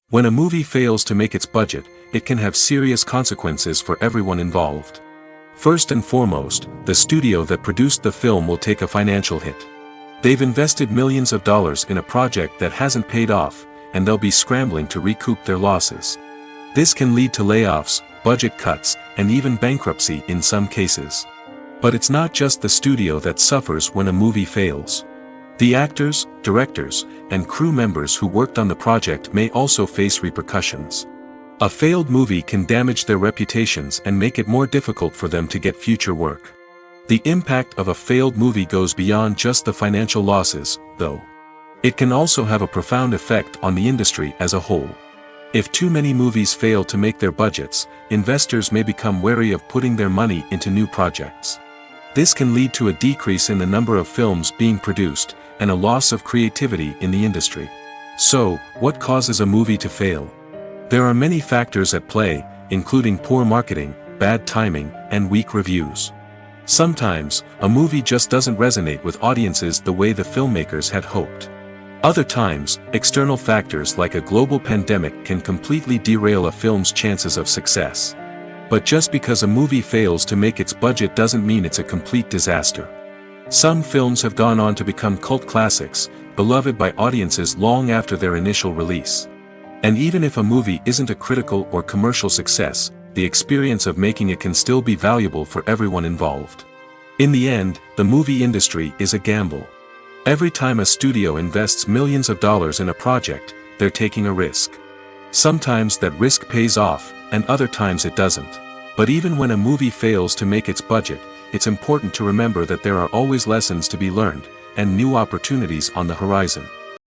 When a movie fails to make its budget, it can have serious consequences for everyone involved. First and foremost, the studio that produced the film will take a financial hit. They've invested millions of dollars in a project that hasn't paid off, and they'll be scrambling to recoup their losses. This can lead to layoffs, budget cuts, and even bankruptcy in some cases. But it's not just the studio that suffers when a movie fails. The actors, directors, and crew members who worked on the project may also face repercussions. A failed movie can damage their reputations and make it more difficult for them to get future work. The impact of a failed movie goes beyond just the financial losses, though. It can also have a profound effect on the industry as a whole. If too many movies fail to make their budgets, investors may become wary of putting their money into new projects. This can lead to a decrease in the number of films being produced, and a loss of creativity in the industry. So, what causes a movie to fail? There are many factors at play, including poor marketing, bad timing, and weak reviews. Sometimes, a movie just doesn't resonate with audiences the way the filmmakers had hoped. Other times, external factors like a global pandemic can completely derail a film's chances of success. But just because a movie fails to make its budget doesn't mean it's a complete disaster. Some films have gone on to become cult classics, beloved by audiences long after their initial release. And even if a movie isn't a critical or commercial success, the experience of making it can still be valuable for everyone involved. In the end, the movie industry is a gamble. Every time a studio invests millions of dollars in a project, they're taking a risk. Sometimes that risk pays off, and other times it doesn't. But even when a movie fails to make its budget, it's important to remember that there are always lessons to be learned, and new opportunities on the horizon.